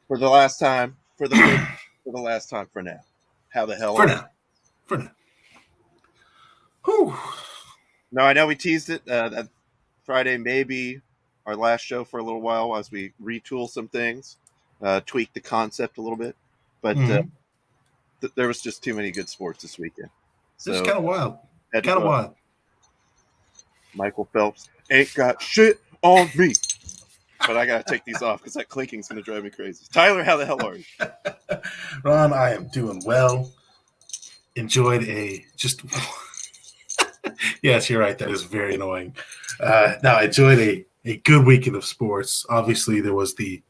for the last time, for the last time for now. How the hell For are you? now. For now. Whew. No, I know we teased it. That Friday may be our last show for a little while as we retool some things, tweak the concept a little bit. But Mm-hmm. there was just too many good sports this weekend. This is So kind of wild. had to Kind of go up. wild. Michael Phelps ain't got shit on me. But I gotta take these off because that clinking's gonna drive me crazy. Tyler, how the hell are you? Ron, I am doing well. Enjoyed a just. Yes, you're right. That is very annoying. Now, I enjoyed a good weekend of sports. Obviously, there was the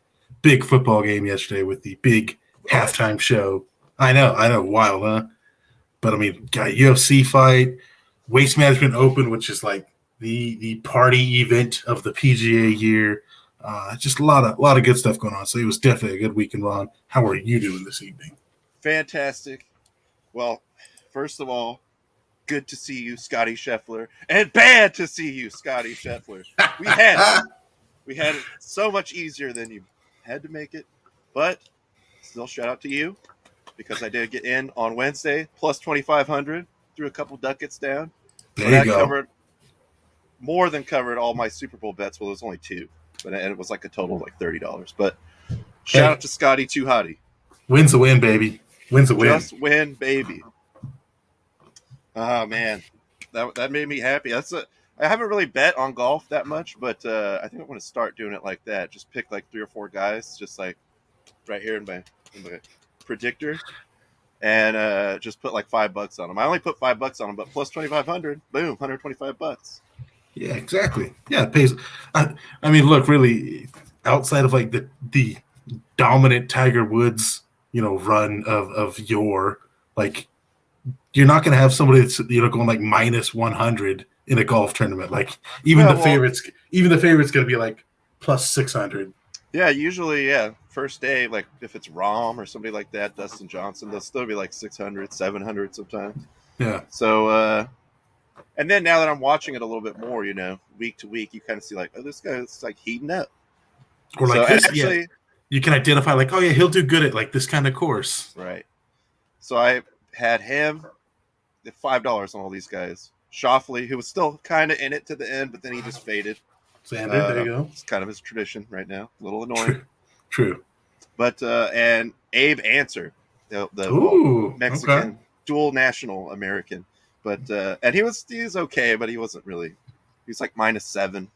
big football game yesterday with the big halftime show. I know, wild, huh? But I mean, got UFC fight, Waste Management Open, which is like the party event of the PGA year. Just a lot of good stuff going on. So it was definitely a good weekend, Ron. How are you doing this evening? Fantastic. Well, first of all, good to see you, Scotty Scheffler, and bad to see you, Scotty Scheffler. We had it. We had it so much easier than you had to make it, but still shout out to you because I did get in on Wednesday plus 2,500, threw a couple ducats down. So There you that go. covered more than covered all my Super Bowl bets. Well, it was only two, but it was like a total of like $30. But shout out to Scotty Too Hottie. Wins a win, baby. Wins a win. Just win, baby. Oh man, that made me happy. I haven't really bet on golf that much, but I think I want to start doing it like that. Just pick like 3 or 4 guys, just like right here in my predictor, and just put like $5 on them. I only put $5 on them, but plus 2,500, boom, $125. Yeah, exactly. Yeah, it pays. I mean, look, really, outside of like the dominant Tiger Woods, run of your like, you're not going to have somebody that's going like minus 100 in a golf tournament. Like even the favorites going to be like plus 600. Yeah, usually, yeah. First day, like if it's Rom or somebody like that, Dustin Johnson, they'll still be like 600, 700 sometimes. Yeah. So, and then now that I'm watching it a little bit more, week to week, you kind of see like, oh, this guy's like heating up. Or like this, actually, yeah, you can identify like, oh yeah, he'll do good at like this kind of course. Right. So I had him at $5 on all these guys. Shoffley, who was still kind of in it to the end, but then he just faded. Sander, there you go. It's kind of his tradition right now. A little annoying. True. But and Abe Answer, the Mexican dual national American, but and he was okay, but he wasn't really. He was like -7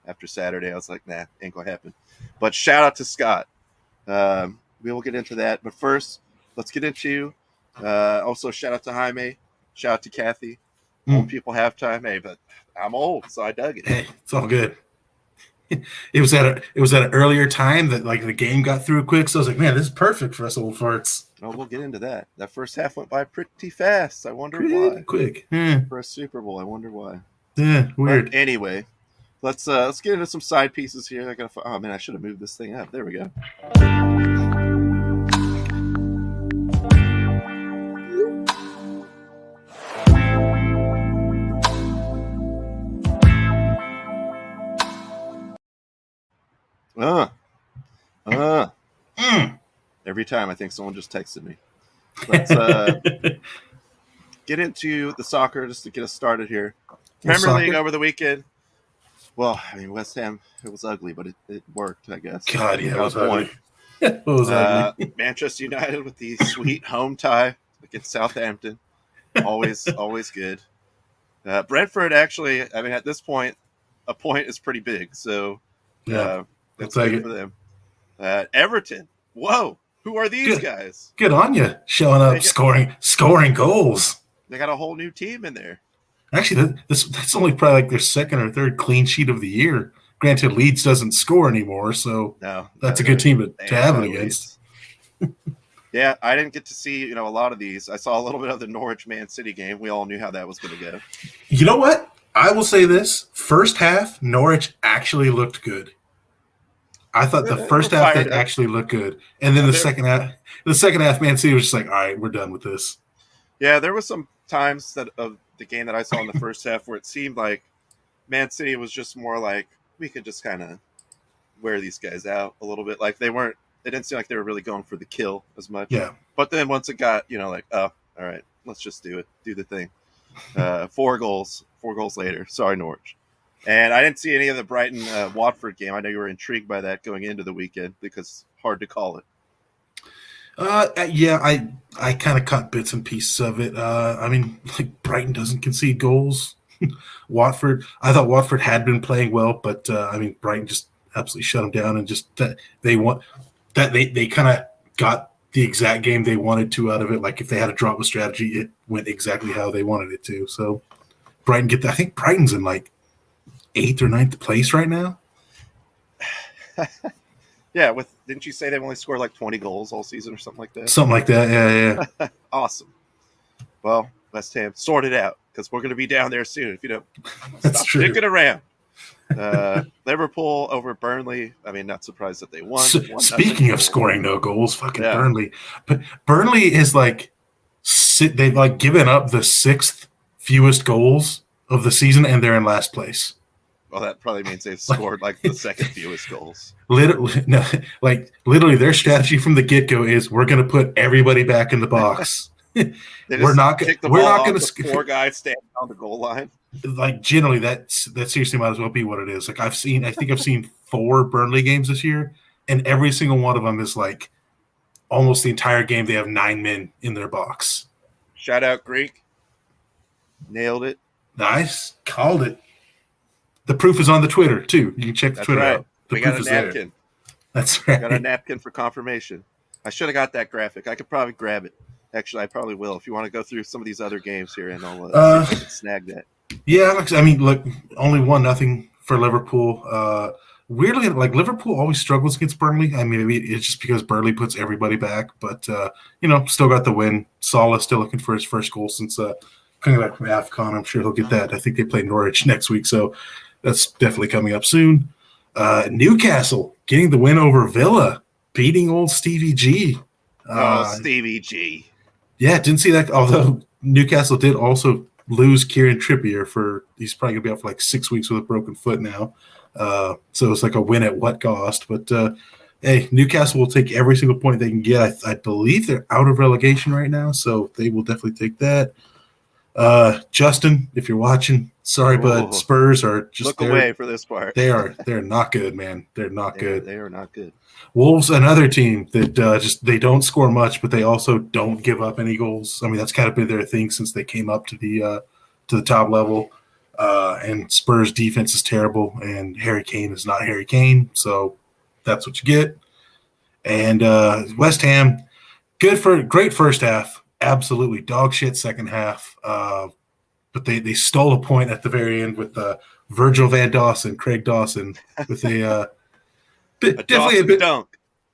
after Saturday. I was like, nah, ain't gonna happen. But shout out to Scott. We will get into that, but first, let's get into. Also, shout out to Jaime. Shout out to Kathy. Old people have time, hey, but I'm old, so I dug it. Hey, it's all good. It was at an earlier time that like the game got through quick, so I was like, man, this is perfect for us old farts. Oh, we'll get into that. That first half went by pretty fast. I wonder why. Quick. For a Super Bowl, I wonder why. Yeah, weird. But anyway, let's get into some side pieces here. Oh man, I should have moved this thing up. There we go. Every time I think someone just texted me. Let's get into the soccer just to get us started here. Premier League over the weekend. Well, I mean, West Ham, it was ugly, but it worked, I guess. God, yeah, it was ugly. It was ugly. Manchester United with the sweet home tie against Southampton. Always good. Brentford, actually, I mean, at this point, a point is pretty big. So, yeah, that's good for them. Everton. Whoa. Who are these guys? Good on you, showing up, scoring goals. They got a whole new team in there. Actually, that's only probably like their second or third clean sheet of the year. Granted, Leeds doesn't score anymore, so that's a good team to have it against. Yeah, I didn't get to see a lot of these. I saw a little bit of the Norwich Man City game. We all knew how that was going to go. You know what? I will say this: first half, Norwich actually looked good. I thought the first half they actually looked good, and then the second half, Man City was just like, all right, we're done with this. Yeah, there was some times of the game that I saw in the first half where it seemed like Man City was just more like we could just kind of wear these guys out a little bit. Like they weren't It didn't seem like they were really going for the kill as much. Yeah. But then once it got, like, oh, all right, let's just do the thing. 4 goals later. Sorry, Norwich. And I didn't see any of the Brighton Watford game. I know you were intrigued by that going into the weekend because hard to call it. Yeah, I kind of caught bits and pieces of it. I mean, like Brighton doesn't concede goals. Watford, I thought Watford had been playing well, but I mean, Brighton just absolutely shut them down, and just they kind of got the exact game they wanted to out of it. Like if they had a drop of strategy, it went exactly how they wanted it to. So Brighton I think Brighton's in like 8th or 9th place right now. Yeah, didn't you say they've only scored like 20 goals all season or something like that? Something like that, yeah. Awesome. Well, West Ham, sort it out because we're going to be down there soon if you don't That's stop true. sticking around. Liverpool over Burnley. I mean, not surprised that they won. Speaking of scoring no goals, fucking Burnley. But Burnley is like they've like given up the 6th fewest goals of the season, and they're in last place. Well, that probably means they've scored like the 2nd fewest goals. Literally, their strategy from the get-go is we're going to put everybody back in the box. We're not going to 4 guys standing on the goal line. Like generally, that seriously might as well be what it is. Like I think I've seen 4 Burnley games this year, and every single one of them is like almost the entire game. They have 9 men in their box. Shout out Greek, nailed it. Nice, called it. The proof is on the Twitter too. You can check the Twitter out. We got a napkin. That's right. Got a napkin for confirmation. I should have got that graphic. I could probably grab it. Actually, I probably will. If you want to go through some of these other games here, and I'll see if I can snag that. Yeah, I mean, look, only 1-0 for Liverpool. Weirdly, like Liverpool always struggles against Burnley. I mean, maybe it's just because Burnley puts everybody back, but still got the win. Salah still looking for his first goal since coming back from AFCON. I'm sure he'll get that. I think they play Norwich next week, so that's definitely coming up soon. Newcastle getting the win over Villa, beating old Stevie G. Stevie G. Yeah, didn't see that. Although Newcastle did also lose Kieran Trippier he's probably going to be out for like 6 weeks with a broken foot now. So it's like a win at what cost? But hey, Newcastle will take every single point they can get. I believe they're out of relegation right now, so they will definitely take that. Justin, if you're watching, sorry, but Spurs are just look away for this part. They're not good, man. They're not good. They are not good. Wolves, another team that they don't score much, but they also don't give up any goals. I mean, that's kind of been their thing since they came up to the top level. And Spurs defense is terrible, and Harry Kane is not Harry Kane, so that's what you get. And West Ham, great first half. Absolutely dog shit second half, but they stole a point at the very end with Virgil van Dawson, Craig Dawson, with definitely a bit dunk.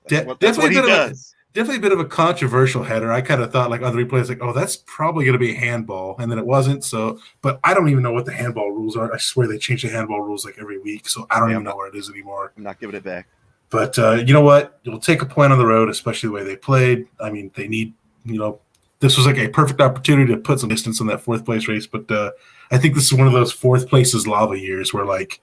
Definitely a bit of a controversial header. I kind of thought like other replays, like, oh, that's probably going to be a handball, and then it wasn't. So, but I don't even know what the handball rules are. I swear they change the handball rules like every week, so I don't even know what it is anymore. I'm not giving it back. But you know what? You'll take a point on the road, especially the way they played. I mean, they need this was like a perfect opportunity to put some distance in that 4th place race, but I think this is one of those 4th places lava years where like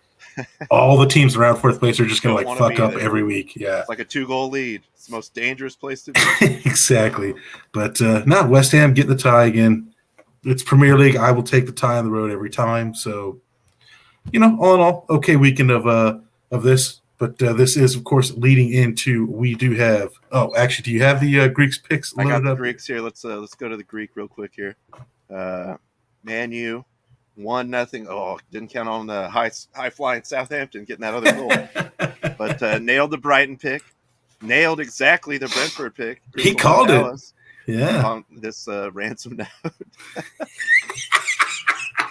all the teams around 4th place are just going to like fuck up every week. Yeah. It's like a 2-goal lead. It's the most dangerous place to be. Exactly. But West Ham getting the tie again. It's Premier League. I will take the tie on the road every time. So, all in all, okay weekend of this. But this is, of course, leading into we do have – oh, actually, do you have the Greeks picks? I got the Greeks here. Let's go to the Greek real quick here. Man U, 1-0. Oh, didn't count on the high-flying Southampton getting that other goal. But nailed the Brighton pick. Nailed exactly the Brentford pick. He called it. Yeah. On this ransom note.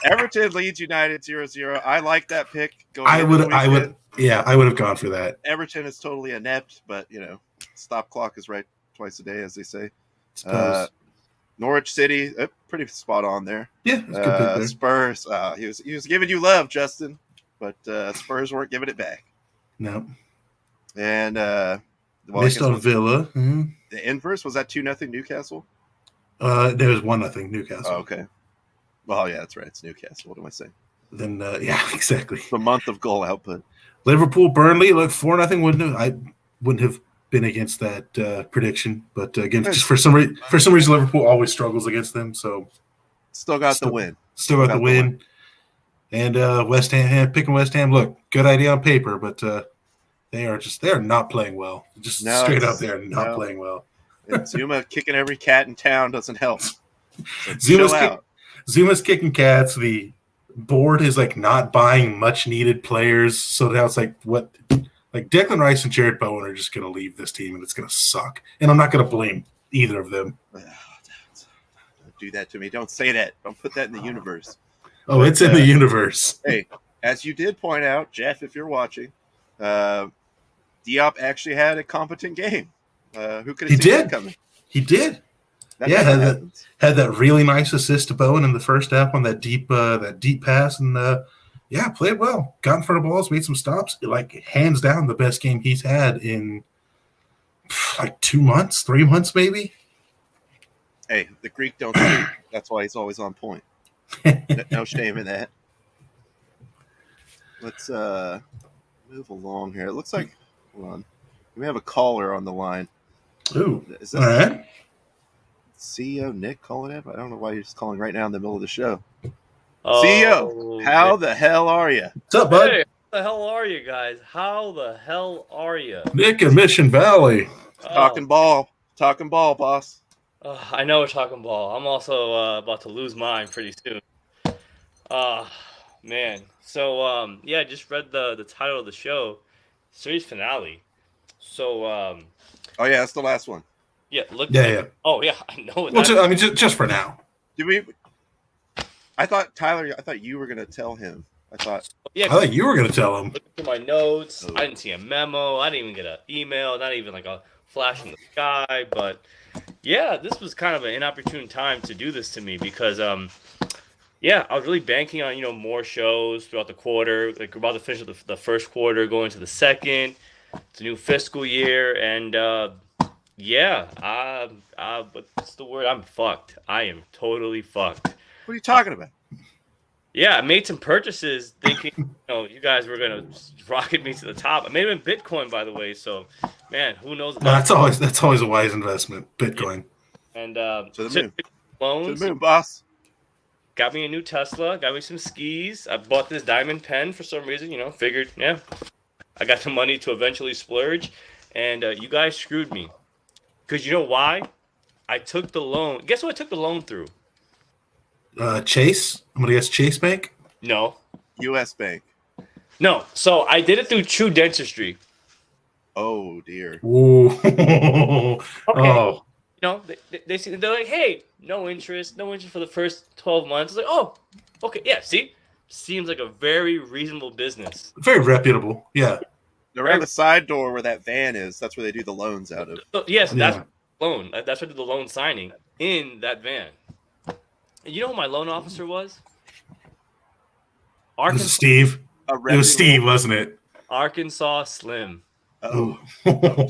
Everton leads United 0-0. I like that pick. I would have gone for that. Everton is totally inept, but stop clock is right twice a day, as they say. Norwich City, pretty spot on there. Yeah, that's good pick there. Spurs, he was giving you love, Justin, but Spurs weren't giving it back. No. And missed on Villa. Mm-hmm. The inverse was that 2-0 Newcastle. There was 1-0 Newcastle. Oh, okay. Well, yeah, that's right. It's Newcastle. What am I saying? Then yeah, exactly. The month of goal output. Liverpool, Burnley, look 4-0. I wouldn't have been against that prediction, but again, just for some reason, Liverpool always struggles against them. So still got the win. Still got the win. And West Ham picking West Ham. Look, good idea on paper, but they are not playing well. Just straight up, they are not playing well. And Zuma kicking every cat in town doesn't help. So Zuma's kicking cats. The board is like not buying much needed players, so now it's like what. Like Declan Rice and Jared Bowen are just going to leave this team, and it's going to suck. And I'm not going to blame either of them. Don't do that to me. Don't say that. Don't put that in the universe. Oh, it's in the universe. Hey, as you did point out, Jeff, if you're watching, Diop actually had a competent game. Who could have seen that coming? He did. Had that really nice assist to Bowen in the first half on that deep pass, and played well. Got in front of balls, made some stops. Like hands down, the best game he's had in like 2 months, 3 months, maybe. Hey, the Greek don't sleep. That's why he's always on point. No shame in that. Let's move along here. It looks like, hold on, we have a caller on the line. Ooh, is that all right? CEO Nick calling in? I don't know why he's calling right now in the middle of the show. CEO, how the hell are you? What's up, bud? Hey, how the hell are you guys? How the hell are you? Nick in Mission Valley. Talking ball, boss. I know we're talking ball. I'm also about to lose mine pretty soon. Man. So, I just read the title of the show, series finale. So, oh yeah, that's the last one. Yeah. Yeah. Oh yeah, I know. Well, just for now. Did we? I thought Tyler. I thought you were gonna tell him. I thought you were gonna tell him. Look through my notes. I didn't see a memo. I didn't even get an email. Not even like a flash in the sky. But yeah, this was kind of an inopportune time to do this to me because I was really banking on more shows throughout the quarter. Like we're about to finish the first quarter, going into the second. It's a new fiscal year, and what's the word? I'm fucked. I am totally fucked. What are you talking about? Yeah, I made some purchases thinking, you guys were going to rocket me to the top. I made them in Bitcoin, by the way. So, man, who knows? That's always a wise investment, Bitcoin. Yeah. And to the moon. Loans. To the moon, boss. Got me a new Tesla. Got me some skis. I bought this diamond pen for some reason. Figured, I got the money to eventually splurge. And you guys screwed me. Because you know why? I took the loan. Guess what I took the loan through? Chase? I'm going to guess Chase Bank? No. U.S. Bank. No. So I did it through True Dentistry. Oh, dear. Ooh. Okay. Oh. They're like, hey, no interest for the first 12 months. It's like, oh, okay. Yeah, see? Seems like a very reasonable business. Very reputable. Yeah. Around the side door where that van is, that's where they do the loans out of. Yes, that's loan. That's where they do the loan signing in that van. And you know who my loan officer was? Arkansas. Steve. It was Steve, wasn't it? Arkansas Slim. Oh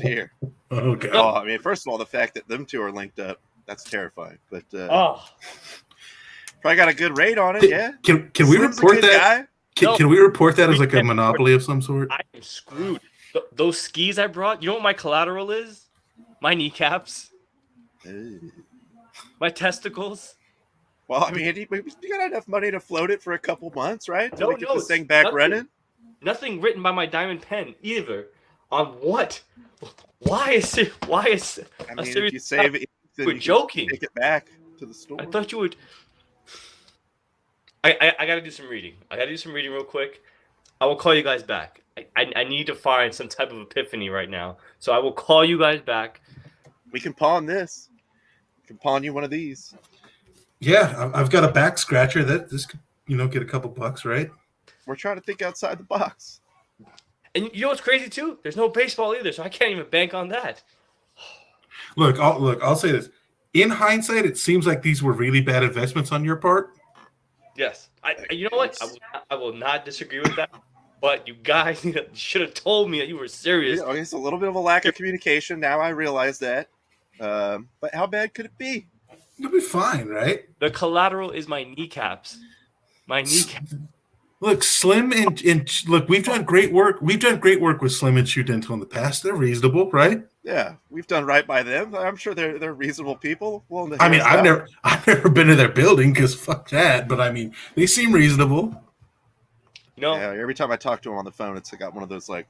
dear. Okay. Oh, I mean, first of all, the fact that them two are linked up, that's terrifying. But probably got a good rate on it, yeah. Can we report that? Can we report that as like a monopoly of some sort? I am screwed. Those skis I brought, you know what my collateral is? My kneecaps. My testicles. Well, I mean, you got enough money to float it for a couple months, right? To get this thing back running? Nothing written by my diamond pen either. On what? Why is it? I mean, if you save it, we're joking. Take it back to the store. I thought you would. I got to do some reading. Real quick. I will call you guys back. I need to find some type of epiphany right now. So I will call you guys back. We can pawn this. We can pawn you one of these. Yeah, I've got a back scratcher that this could, get a couple bucks, right? We're trying to think outside the box. And you know what's crazy too? There's no baseball either, so I can't even bank on that. Look, I'll say this. In hindsight, it seems like these were really bad investments on your part. Yes. You know what? I will not disagree with that. But you guys should have told me that you were serious. It's a little bit of a lack of communication. Now I realize that. But how bad could it be? It'll be fine, right? The collateral is my kneecaps. My kneecaps. Look, Slim and look, we've done great work. We've done great work with Slim and Shoe Dental in the past. They're reasonable, right? Yeah, we've done right by them. I'm sure they're reasonable people. I mean, I've never been to their building because fuck that. But I mean, they seem reasonable. No. Yeah, every time I talk to them on the phone, it's got one of those like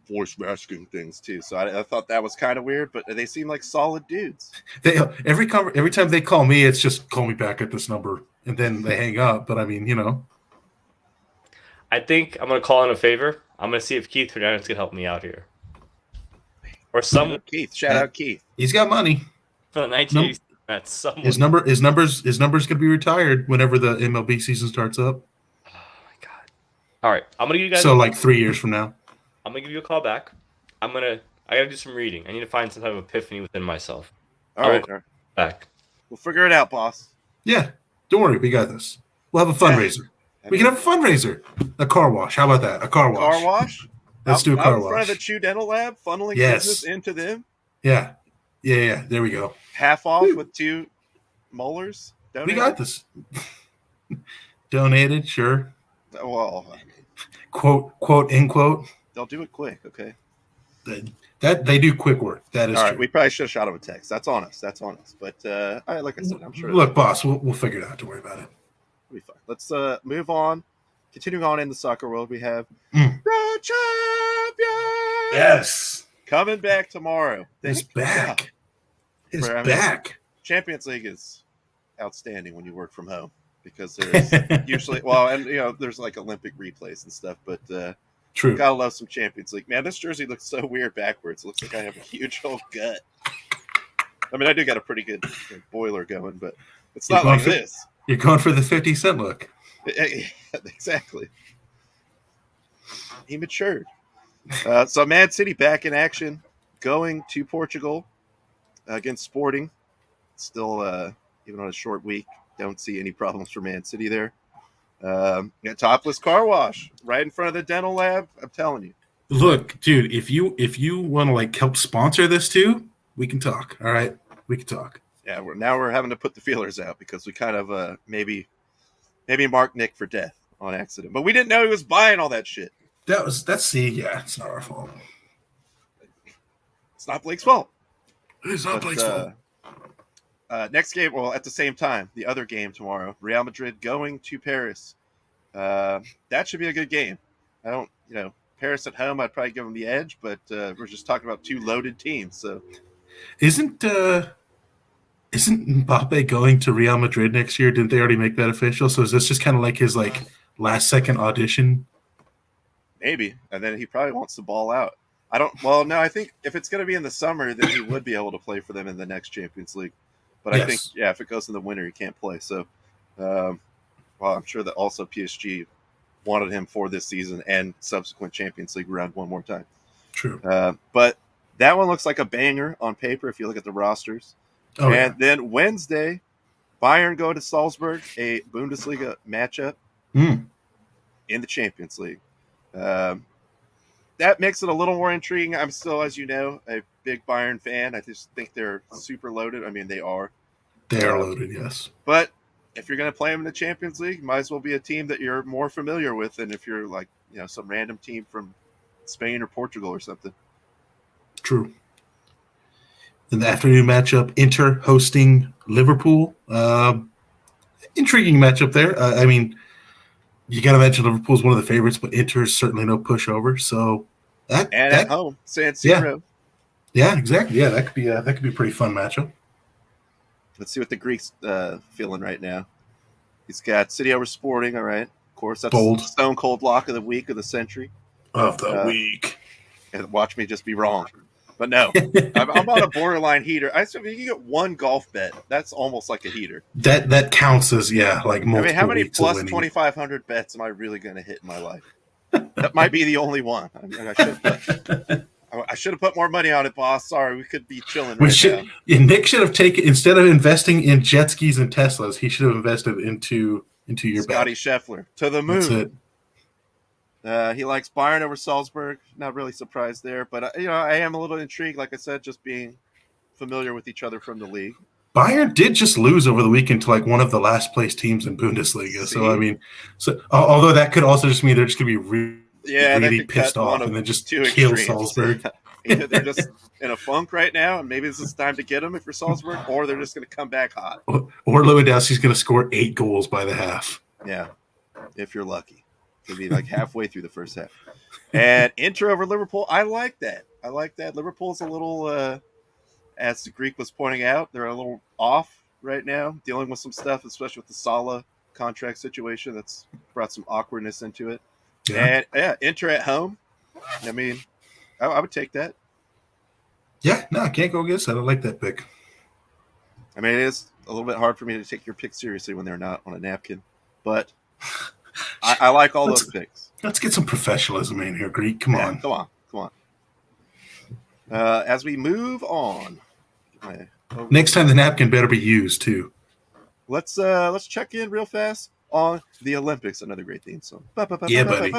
voice masking things too. So I thought that was kind of weird, but they seem like solid dudes. Every time they call me, it's just call me back at this number, and then they hang up. But I mean, I think I'm gonna call in a favor. I'm gonna see if Keith Hernandez can help me out here, or someone. Keith, shout out Keith. He's got money For the 1980s, that's someone. His number's gonna be retired whenever the MLB season starts up. Oh my god! All right, I'm gonna give you guys. So like 3 years from now. I'm gonna give you a call back. I gotta do some reading. I need to find some type of epiphany within myself. All right. Back. We'll figure it out, boss. Yeah, don't worry, we got this. We'll have a fundraiser. We can have a fundraiser. A car wash. How about that? A car wash. Car wash? Let's do a car wash. In front of the Chew Dental Lab, funneling business into them? Yeah. Yeah. There we go. Half off with 2 molars? Donated? We got this. Donated, sure. Well, I mean, quote, end quote. They'll do it quick, okay? That they do quick work. That is all right. True. We probably should have shot him a text. That's on us. But like I said, I'm sure. Look, boss, we'll figure it out. Don't worry about it. It'll be fine. Let's move on. Continuing on in the soccer world, we have Pro Champions. Yes, coming back tomorrow. It's back. It's back. Champions League is outstanding when you work from home because there's usually there's like Olympic replays and stuff, but true. Gotta love some Champions League. Man, this jersey looks so weird backwards. It looks like I have a huge old gut. I mean, I do got a pretty good boiler going, but it's not like this. You're going for the 50 Cent look. Exactly. He matured. So Man City back in action, going to Portugal against Sporting. Still, even on a short week, don't see any problems for Man City there. Topless car wash right in front of the dental lab. I'm telling you. Look, dude, if you want to like help sponsor this too, we can talk. All right, we can talk. Yeah, we're having to put the feelers out because we kind of maybe marked Nick for death on accident, but we didn't know he was buying all that shit. It's not our fault. It's not Blake's fault. It's not Blake's fault. Next game, well, at the same time, the other game tomorrow, Real Madrid going to Paris. That should be a good game. I don't, Paris at home, I'd probably give them the edge, but we're just talking about 2 loaded teams. So, isn't Mbappe going to Real Madrid next year? Didn't they already make that official? So is this just kind of like his last second audition? Maybe, and then he probably wants to ball out. I think if it's going to be in the summer, then he would be able to play for them in the next Champions League. But yes. I think, if it goes in the winter, he can't play. So, I'm sure that also PSG wanted him for this season and subsequent Champions League round one more time. True. But that one looks like a banger on paper if you look at the rosters. Then Wednesday, Bayern go to Salzburg, a Bundesliga matchup in the Champions League. That makes it a little more intriguing. I'm still, as you know, a big Bayern fan. I just think they're super loaded. I mean, they are. They are loaded, yes. But if you're going to play them in the Champions League, might as well be a team that you're more familiar with than if you're like, some random team from Spain or Portugal or something. True. In the afternoon matchup, Inter hosting Liverpool. Intriguing matchup there. I mean, you got to mention Liverpool's one of the favorites, but Inter's certainly no pushover. So at home, San Siro. Yeah, exactly. Yeah, that could be a pretty fun matchup. Let's see what the Greek's feeling right now. He's got City over Sporting. All right, of course, that's bold. Stone cold lock of the week of the century. Of the week. And watch me just be wrong. But no, I'm on a borderline heater. I said, if you can get one golf bet, that's almost like a heater. That counts as like multiple. I mean, how many plus 2,500 bets am I really going to hit in my life? That might be the only one. I mean, I should have put more money on it, boss. Sorry, we could be chilling now. Nick should have taken, instead of investing in jet skis and Teslas, he should have invested into your Scotty bet. Scheffler to the moon. That's it. He likes Bayern over Salzburg. Not really surprised there, but I am a little intrigued. Like I said, just being familiar with each other from the league. Bayern did just lose over the weekend to like one of the last place teams in Bundesliga. See? So I mean, although that could also just mean they're just going to be really pissed off and then just kill Salzburg. Either they're just in a funk right now, and maybe this is time to get them if you're Salzburg, or they're just going to come back hot. Or Lewandowski's going to score 8 goals by the half. Yeah, if you're lucky. It'll be like halfway through the first half. And Inter over Liverpool, I like that. Liverpool's a little, as the Greek was pointing out, they're a little off right now, dealing with some stuff, especially with the Salah contract situation that's brought some awkwardness into it. Yeah. And Inter at home. I mean, I would take that. Yeah, no, I can't go against that. I like that pick. I mean, it is a little bit hard for me to take your pick seriously when they're not on a napkin, but I like all those picks. Let's get some professionalism in here, Greek. Come on. Come on. As we move on. Next time the napkin better be used, too. Let's check in real fast on the Olympics. Another great theme song. Yeah, buddy.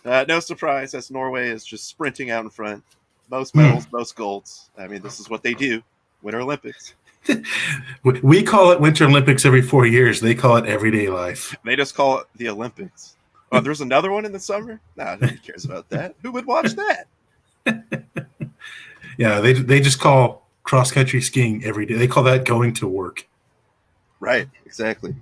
No surprise, as Norway is just sprinting out in front. Most medals, most golds. I mean, this is what they do. Winter Olympics. We call it Winter Olympics every 4 years. They call it everyday life. They just call it the Olympics. Oh, there's another one in the summer? Nah, nobody cares about that. Who would watch that? Yeah, they just call cross-country skiing every day. They call that going to work. Right, exactly.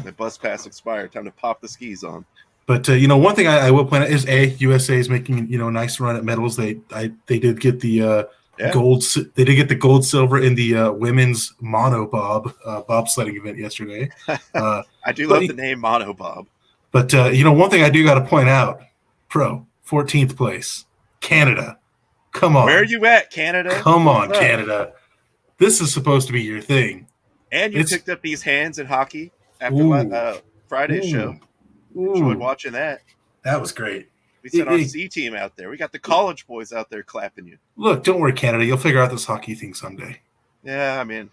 The bus pass expired. Time to pop the skis on. But one thing I will point out is USA is making a nice run at medals. They did get the gold. They did get the gold, silver in the women's monobob bobsledding event yesterday. I do love the name monobob. But one thing I do got to point out, 14th place, Canada. Come on, where are you at, Canada? Come on, Canada. This is supposed to be your thing. And you picked up these hands in hockey after Friday's show. Enjoyed watching that. That was great. We sent our C team out there. We got the college boys out there clapping you. Look, don't worry, Canada. You'll figure out this hockey thing someday. Yeah, I mean,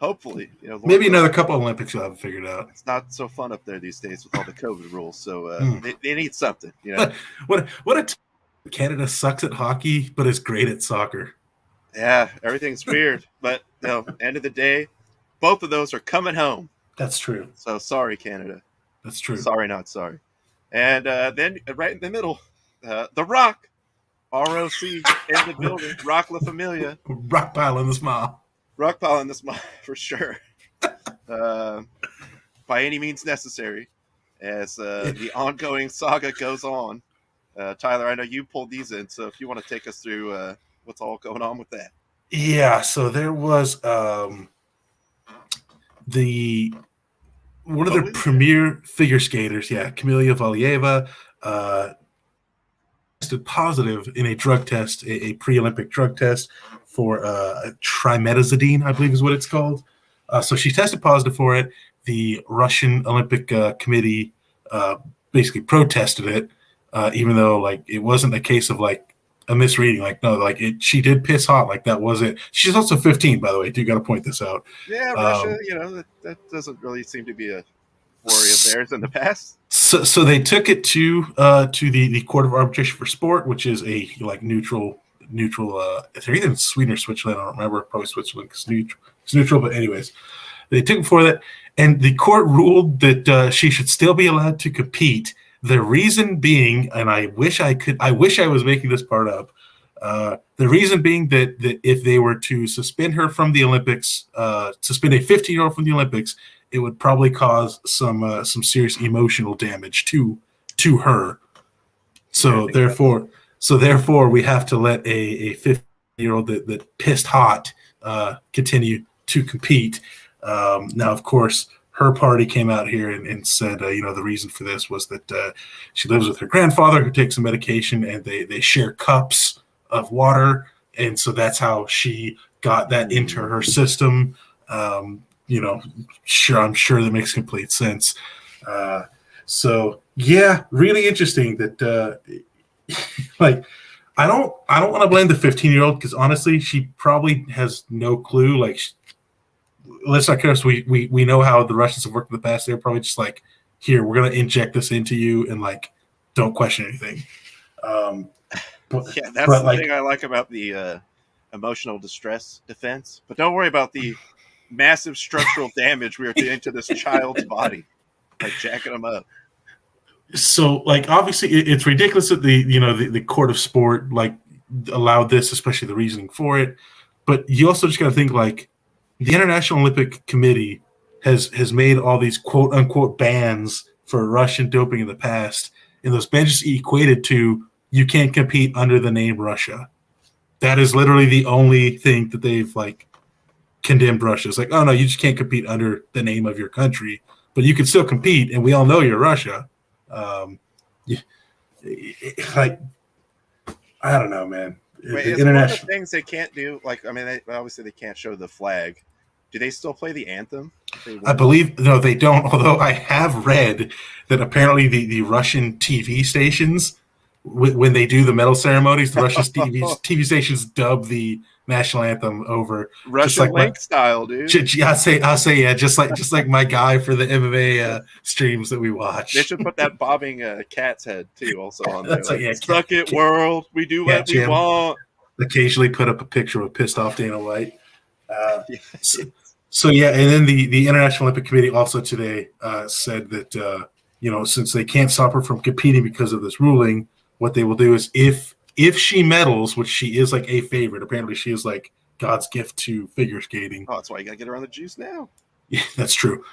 hopefully. Maybe another couple of Olympics you'll have it figured out. It's not so fun up there these days with all the COVID rules, so they need something. Canada sucks at hockey, but is great at soccer. Yeah, everything's weird. But end of the day, both of those are coming home. That's true. So sorry, Canada. That's true. Sorry, not sorry. And then right in the middle, The Rock, ROC in the building, Rock La Familia. Rock pile in the smile. Rock pile in the smile, for sure. By any means necessary, as the ongoing saga goes on. Tyler, I know you pulled these in, so if you want to take us through what's all going on with that. Yeah, so there was one of the premier figure skaters, Kamila Valieva, tested positive in a drug test, a pre-Olympic drug test for trimetazidine, I believe is what it's called. So she tested positive for it. The Russian Olympic Committee basically protested it, even though it wasn't a case of a misreading. She did piss hot. That wasn't. She's also 15, by the way. Do got to point this out. Yeah, Russia. That doesn't really seem to be a worry of theirs in the past. So they took it to the Court of Arbitration for Sport, which is a neutral. They're either in Sweden or Switzerland. I don't remember. Probably Switzerland because it's neutral. But anyways, they took it for that, and the court ruled that she should still be allowed to compete. The reason being, and I wish I was making this part up. The reason being that if they were to suspend her from the Olympics, suspend a 15-year-old from the Olympics, it would probably cause some serious emotional damage to her. So therefore, we have to let a 15-year-old that pissed hot continue to compete. Now, of course, her party came out here and said, the reason for this was that she lives with her grandfather who takes some medication, and they share cups of water. And so that's how she got that into her system. I'm sure that makes complete sense. So yeah, really interesting that, I don't want to blame the 15-year-old because honestly, she probably has no clue. Let's not care. We know how the Russians have worked in the past. They're probably just here, we're going to inject this into you and don't question anything. That's the thing I like about the emotional distress defense, but don't worry about the massive structural damage we are doing to this child's body, like jacking him up. So, like, obviously, it's ridiculous that the court of sport like allowed this, especially the reasoning for it. But you also just got to think like the International Olympic Committee has made all these quote unquote bans for Russian doping in the past, and those bans just equated to you can't compete under the name Russia. That is literally the only thing that they've like condemned Russia. It's like, oh no, you just can't compete under the name of your country, but you can still compete, and we all know you're Russia. Like, I don't know, man. Wait, is one of the things they can't do? Like, I mean, obviously they can't show the flag. Do they still play the anthem? I believe no, they don't. Although I have read that apparently the Russian TV stations, when they do the medal ceremonies, the Russian TV stations dub the national anthem over Russian link style, dude. I'll say yeah, just like my guy for the MMA streams that we watch. They should put that bobbing cat's head too, also on there. Like, suck it, world. We do what we want. Occasionally put up a picture of a pissed off Dana White. So yeah, and then the International Olympic Committee also today said that since they can't stop her from competing because of this ruling, what they will do is if she medals, which she is like a favorite, apparently she is like God's gift to figure skating. Oh, that's why you gotta get her on the juice now. Yeah, that's true.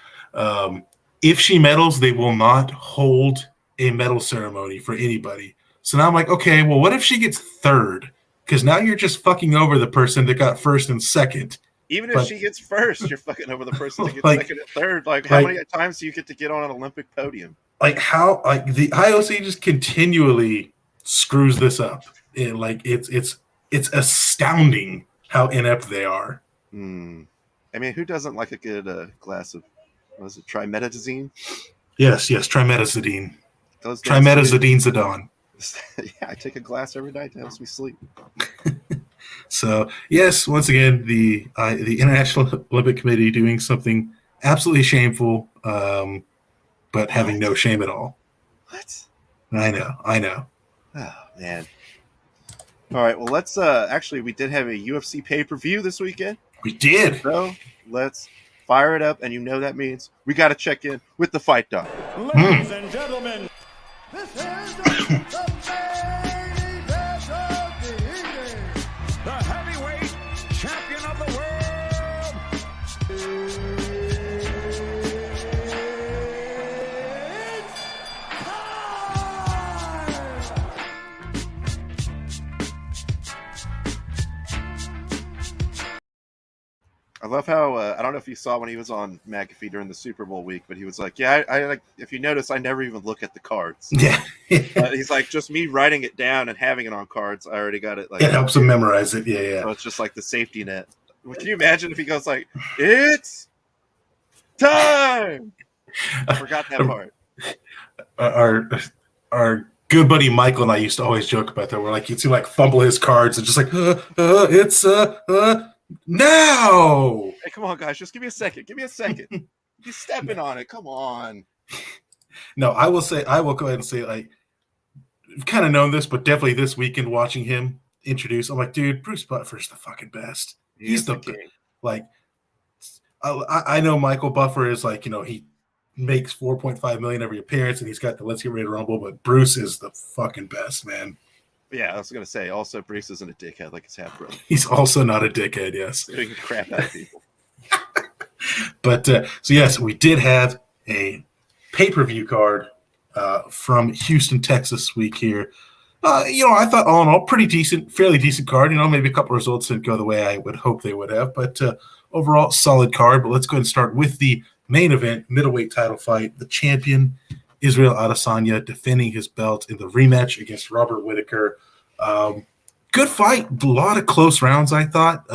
If she medals, they will not hold a medal ceremony for anybody. So now I'm like, okay, well, what if she gets third? Because now you're just fucking over the person that got first and second. Even if she gets first, you're fucking over the person that gets second and third. Like, how many times do you get to get on an Olympic podium? Like, how? Like, the IOC just continually screws this up. And like, it's astounding how inept they are. I mean, who doesn't like a good glass of, what is it, trimetazine? Yes, trimetazidine. Zidane. Yeah, I take a glass every night to help me sleep. So, yes, once again, the International Olympic Committee doing something absolutely shameful, but having no shame at all. What? I know. Oh, man. All right, well, let's actually, we did have a UFC pay-per-view this weekend. We did. So, let's fire it up, and you know that means we got to check in with the Fight Doc. Ladies and gentlemen, this is the main event of the evening. The heavyweight champion of the world. It's I love how I don't know if you saw when he was on McAfee during the Super Bowl week, but he was like, "Yeah, I like. If you notice, I never even look at the cards." Yeah, he's like, just me writing it down and having it on cards. I already got it. Like, it helps him memorize it. Yeah. So it's just like the safety net. Can you imagine if he goes like, "It's time"? I forgot that part. Our good buddy Michael and I used to always joke about that. We're like, he'd see like fumble his cards and just like, it's now. Hey, come on, guys, just give me a second. He's stepping on it. Come on. No, I will go ahead and say, like, I've kind of known this, but definitely this weekend watching him introduce, I'm like, dude, Bruce Buffer's the fucking best. He's the king. Like, I know Michael Buffer is like, he makes $4.5 million every appearance, and he's got the Let's Get Ready to Rumble, but Bruce is the fucking best, man. Yeah, I was gonna say. Also, Bruce isn't a dickhead like his half brother. He's also not a dickhead. Yes, doing crap out of people. But so yes, we did have a pay-per-view card from Houston, Texas week here. I thought all in all, fairly decent card. Maybe a couple results didn't go the way I would hope they would have, but overall solid card. But let's go ahead and start with the main event, middleweight title fight. The champion, Israel Adesanya, defending his belt in the rematch against Robert Whittaker. Good fight. A lot of close rounds, I thought.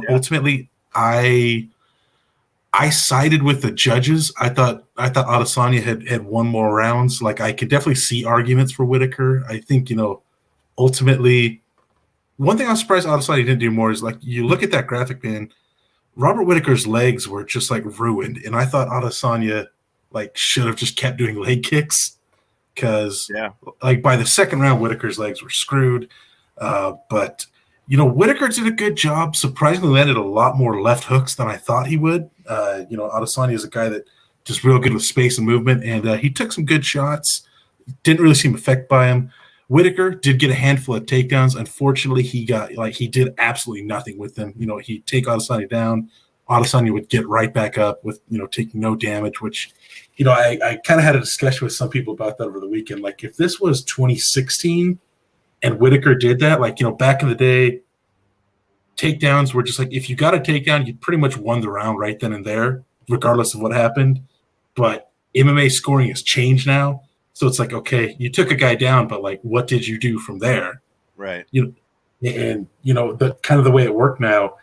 Ultimately, I sided with the judges. I thought Adesanya had won more rounds. Like, I could definitely see arguments for Whittaker. I think, ultimately, one thing I'm surprised Adesanya didn't do more is, like, you look at that graphic, man, Robert Whittaker's legs were just, like, ruined. And I thought Adesanya, like, should have just kept doing leg kicks because, like, by the second round, Whittaker's legs were screwed. But Whittaker did a good job. Surprisingly landed a lot more left hooks than I thought he would. Adesanya is a guy that just real good with space and movement, and he took some good shots. Didn't really seem affected by him. Whittaker did get a handful of takedowns. Unfortunately, he did absolutely nothing with them. He'd take Adesanya down. Adesanya would get right back up with, taking no damage, which, I kind of had a discussion with some people about that over the weekend. Like, if this was 2016 and Whittaker did that, back in the day, takedowns were just like, if you got a takedown, you pretty much won the round right then and there, regardless of what happened. But MMA scoring has changed now. So it's like, okay, you took a guy down, but what did you do from there? Right. The kind of the way it worked now,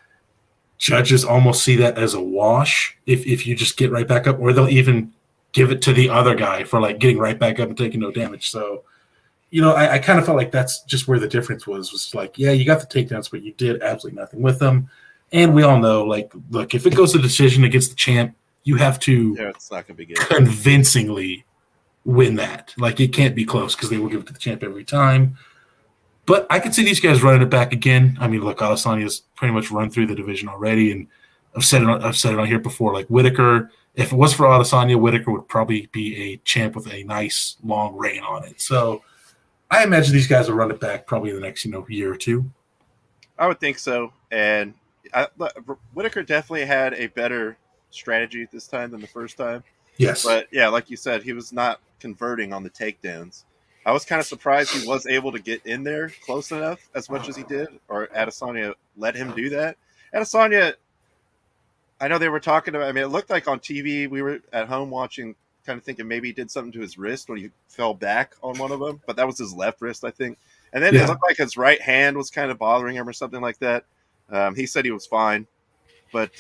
judges almost see that as a wash if you just get right back up, or they'll even give it to the other guy for getting right back up and taking no damage. So, I kind of felt like that's just where the difference was yeah, you got the takedowns, but you did absolutely nothing with them. And we all know, look, if it goes to decision against the champ, you have to it's not gonna be good. Convincingly win that. It can't be close because they will give it to the champ every time. But I could see these guys running it back again. I mean, look, Adesanya's pretty much run through the division already, and I've said it on here before. Whittaker, if it was for Adesanya, Whittaker would probably be a champ with a nice long reign on it. So I imagine these guys will run it back probably in the next year or two. I would think so, and Whittaker definitely had a better strategy this time than the first time. Yes, but yeah, like you said, he was not converting on the takedowns. I was kind of surprised he was able to get in there close enough as much as he did, or Adesanya let him do that. Adesanya, I know they were talking about, it looked like on TV, we were at home watching, kind of thinking maybe he did something to his wrist when he fell back on one of them, but that was his left wrist, I think. And then it looked like his right hand was kind of bothering him or something like that. He said he was fine. But,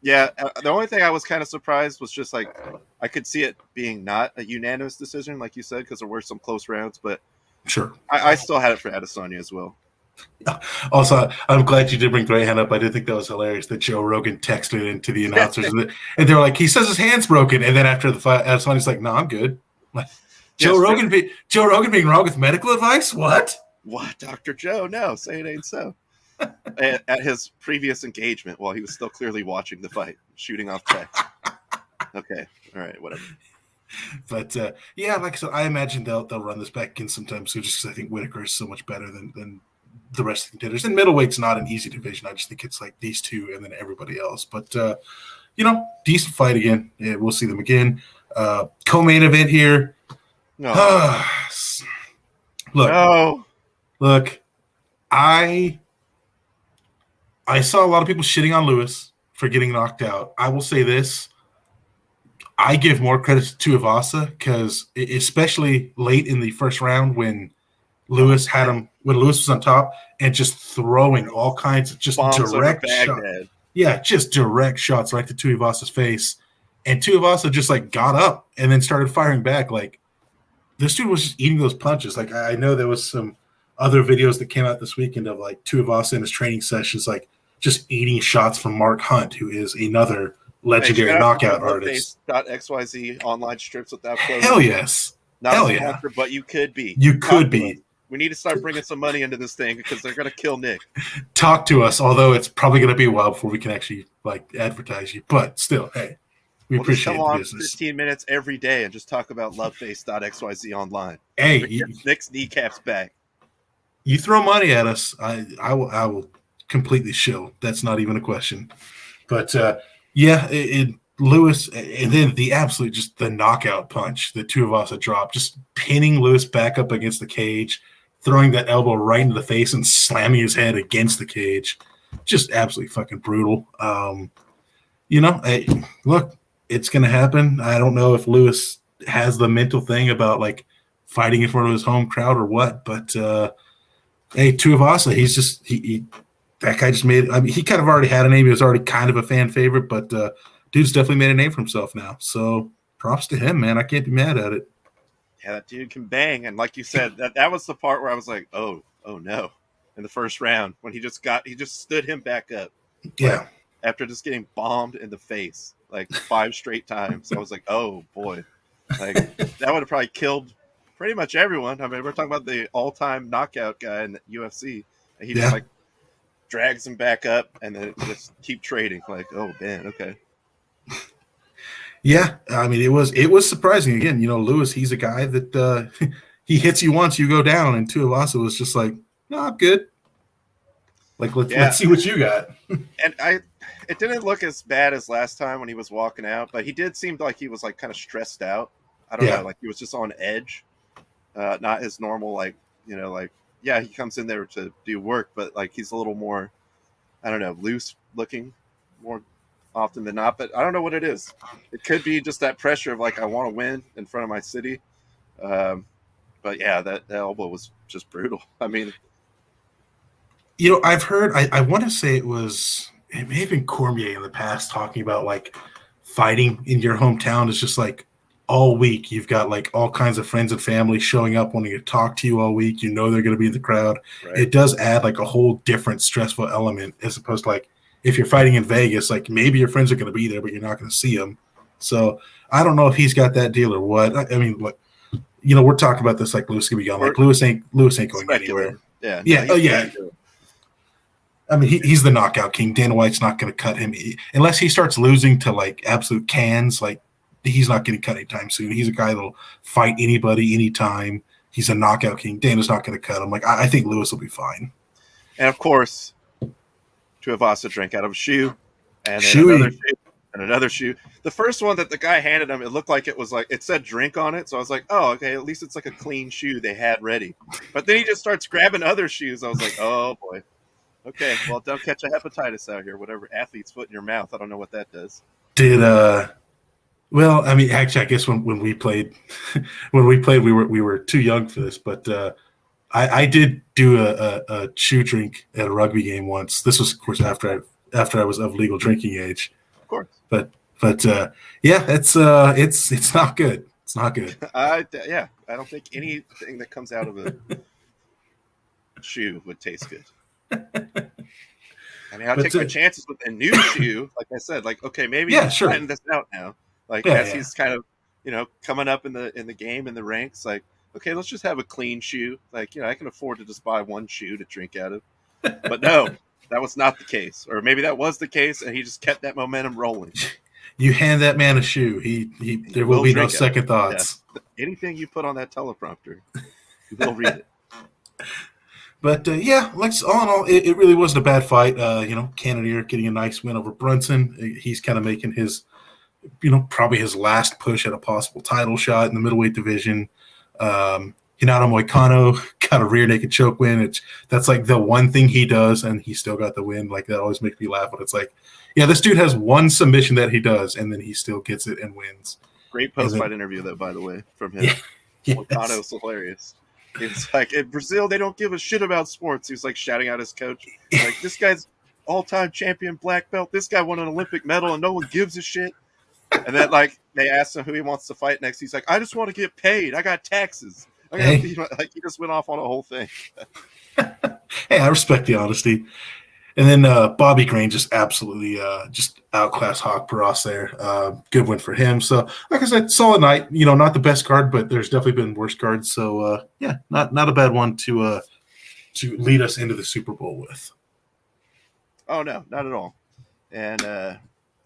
the only thing I was kind of surprised was just I could see it being not a unanimous decision, like you said, because there were some close rounds. But sure, I still had it for Adesanya as well. Also, I'm glad you did bring the right hand up. I did think that was hilarious that Joe Rogan texted into the announcers, and they were like, "He says his hand's broken," and then after the fight, Adesanya's like, "No, I'm good." Joe Rogan being wrong with medical advice? What, Dr. Joe? No, say it ain't so. At his previous engagement, while he was still clearly watching the fight, shooting off text. Okay, all right, whatever. But like I said, I imagine they'll run this back in sometime soon, just because I think Whittaker is so much better than the rest of the contenders. And middleweight's not an easy division. I just think it's these two and then everybody else. But decent fight again. Yeah, we'll see them again. Co-main event here. No. Look, I saw a lot of people shitting on Lewis for getting knocked out. I will say this. I give more credit to Tuivasa because especially late in the first round when Lewis was on top and just throwing all kinds of just direct shots. Yeah, just direct shots right to Tuivasa's face. And Tuivasa just got up and then started firing back. This dude was just eating those punches. I know there was some other videos that came out this weekend of Tuivasa in his training sessions, just eating shots from Mark Hunt, who is another legendary knockout artist. .xyz online strips without closing. Hell yes. Not Hell a yeah. sponsor, but you could be. You could be. We need to start bringing some money into this thing because they're going to kill Nick. Talk to us, although it's probably going to be a while before we can actually advertise you. But still, hey, we appreciate come on the business. 15 minutes every day and just talk about loveface.xyz online. Hey, Nick's kneecaps back. You throw money at us, I will completely shill. That's not even a question. But Lewis, and then the absolute just the knockout punch that Tuivasa dropped, just pinning Lewis back up against the cage, throwing that elbow right into the face and slamming his head against the cage. Just absolutely fucking brutal. Look, it's going to happen. I don't know if Lewis has the mental thing about fighting in front of his home crowd or what, but hey, Tuivasa, that guy just made. He kind of already had a name. He was already kind of a fan favorite, but dude's definitely made a name for himself now. So props to him, man. I can't be mad at it. Yeah, that dude can bang, and like you said, that was the part where I was like, oh no, in the first round when he just stood him back up. Yeah. After just getting bombed in the face 5 straight times, I was like, oh boy, that would have probably killed pretty much everyone. We're talking about the all-time knockout guy in the UFC. And he just drags him back up, and then just keep trading. Like, oh man, okay. Yeah, I mean, it was surprising. Again, Lewis, he's a guy that he hits you once, you go down, and Tuivasa was just like, no, I'm good. Like, let's see what you got. And it didn't look as bad as last time when he was walking out, but he did seem like he was like kind of stressed out. I don't know, like he was just on edge, not his normal he comes in there to do work, but like he's a little more, I don't know, loose looking more often than not. But I don't know what it is. It could be just that pressure of like I want to win in front of my city. But yeah, that elbow was just brutal. I mean, I've heard, I want to say it may have been Cormier in the past talking about like fighting in your hometown is just like all week. You've got like all kinds of friends and family showing up wanting to talk to you all week. They're going to be in the crowd. Right. It does add like a whole different stressful element as opposed to like if you're fighting in Vegas, like maybe your friends are going to be there, but you're not going to see them. So I don't know if he's got that deal or what. I mean, like, we're talking about this like Lewis going to be gone. Like Lewis ain't going anywhere. Yeah. Yeah. I mean, he's the knockout king. Dana White's not going to cut him unless he starts losing to like absolute cans. Like he's not getting cut anytime soon. He's a guy that'll fight anybody, anytime. He's a knockout king. Dana's not going to cut him. Like I think Lewis will be fine. And of course, Tuivasa drank out of a shoe, and then another shoe. The first one that the guy handed him, it looked like it said drink on it. So I was like, oh, okay, at least it's like a clean shoe they had ready. But then he just starts grabbing other shoes. I was like, oh boy. Okay, well, don't catch a hepatitis out here. Whatever athlete's foot in your mouth, I don't know what that does. Well, I mean, actually, I guess when we played, we were too young for this. But I did do a shoe drink at a rugby game once. This was, of course, after I was of legal drinking age. Of course. But yeah, it's not good. It's not good. I don't think anything that comes out of a shoe would taste good. I mean, I'll take my chances with a new shoe. Like I said, like, okay, maybe he's trying this out now. Like as he's kind of, coming up in the game, in the ranks, like, okay, let's just have a clean shoe. Like, I can afford to just buy one shoe to drink out of. But no, that was not the case. Or maybe that was the case and he just kept that momentum rolling. You hand that man a shoe, there will be no second thoughts. Yeah. Anything you put on that teleprompter, you will read it. But, like all in all, it really wasn't a bad fight. Cannonier getting a nice win over Brunson. He's kind of making his, probably his last push at a possible title shot in the middleweight division. Hinata Moicano got a rear naked choke win. That's like the one thing he does, and he still got the win. Like, that always makes me laugh. But it's like, yeah, this dude has one submission that he does, and then he still gets it and wins. Great post-fight interview, though, by the way, from him. Yeah, Moicano's hilarious. It's like in Brazil, they don't give a shit about sports. He was like shouting out his coach, like, this guy's all-time champion black belt. This guy won an Olympic medal, and no one gives a shit. And then, like, they asked him who he wants to fight next. He's like, I just want to get paid. I got taxes. Like, he just went off on a whole thing. Hey, I respect the honesty. And then Bobby Green just absolutely just outclassed Hawk Barros there. Good win for him. So, like I said, solid night. Not the best card, but there's definitely been worse cards. So, not a bad one to lead us into the Super Bowl with. Oh, no, not at all. And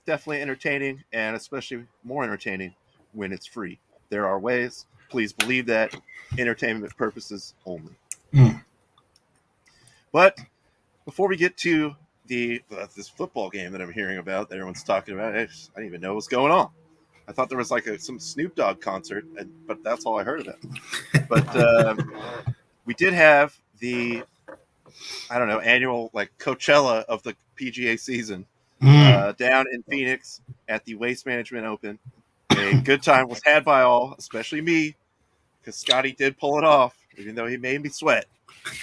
definitely entertaining, and especially more entertaining when it's free. There are ways. Please believe that. Entertainment purposes only. But before we get to this football game that I'm hearing about, that everyone's talking about, I didn't even know what's going on. I thought there was like some Snoop Dogg concert, but that's all I heard about. But we did have the, annual like Coachella of the PGA season down in Phoenix at the Waste Management Open. A good time was had by all, especially me, because Scotty did pull it off, even though he made me sweat.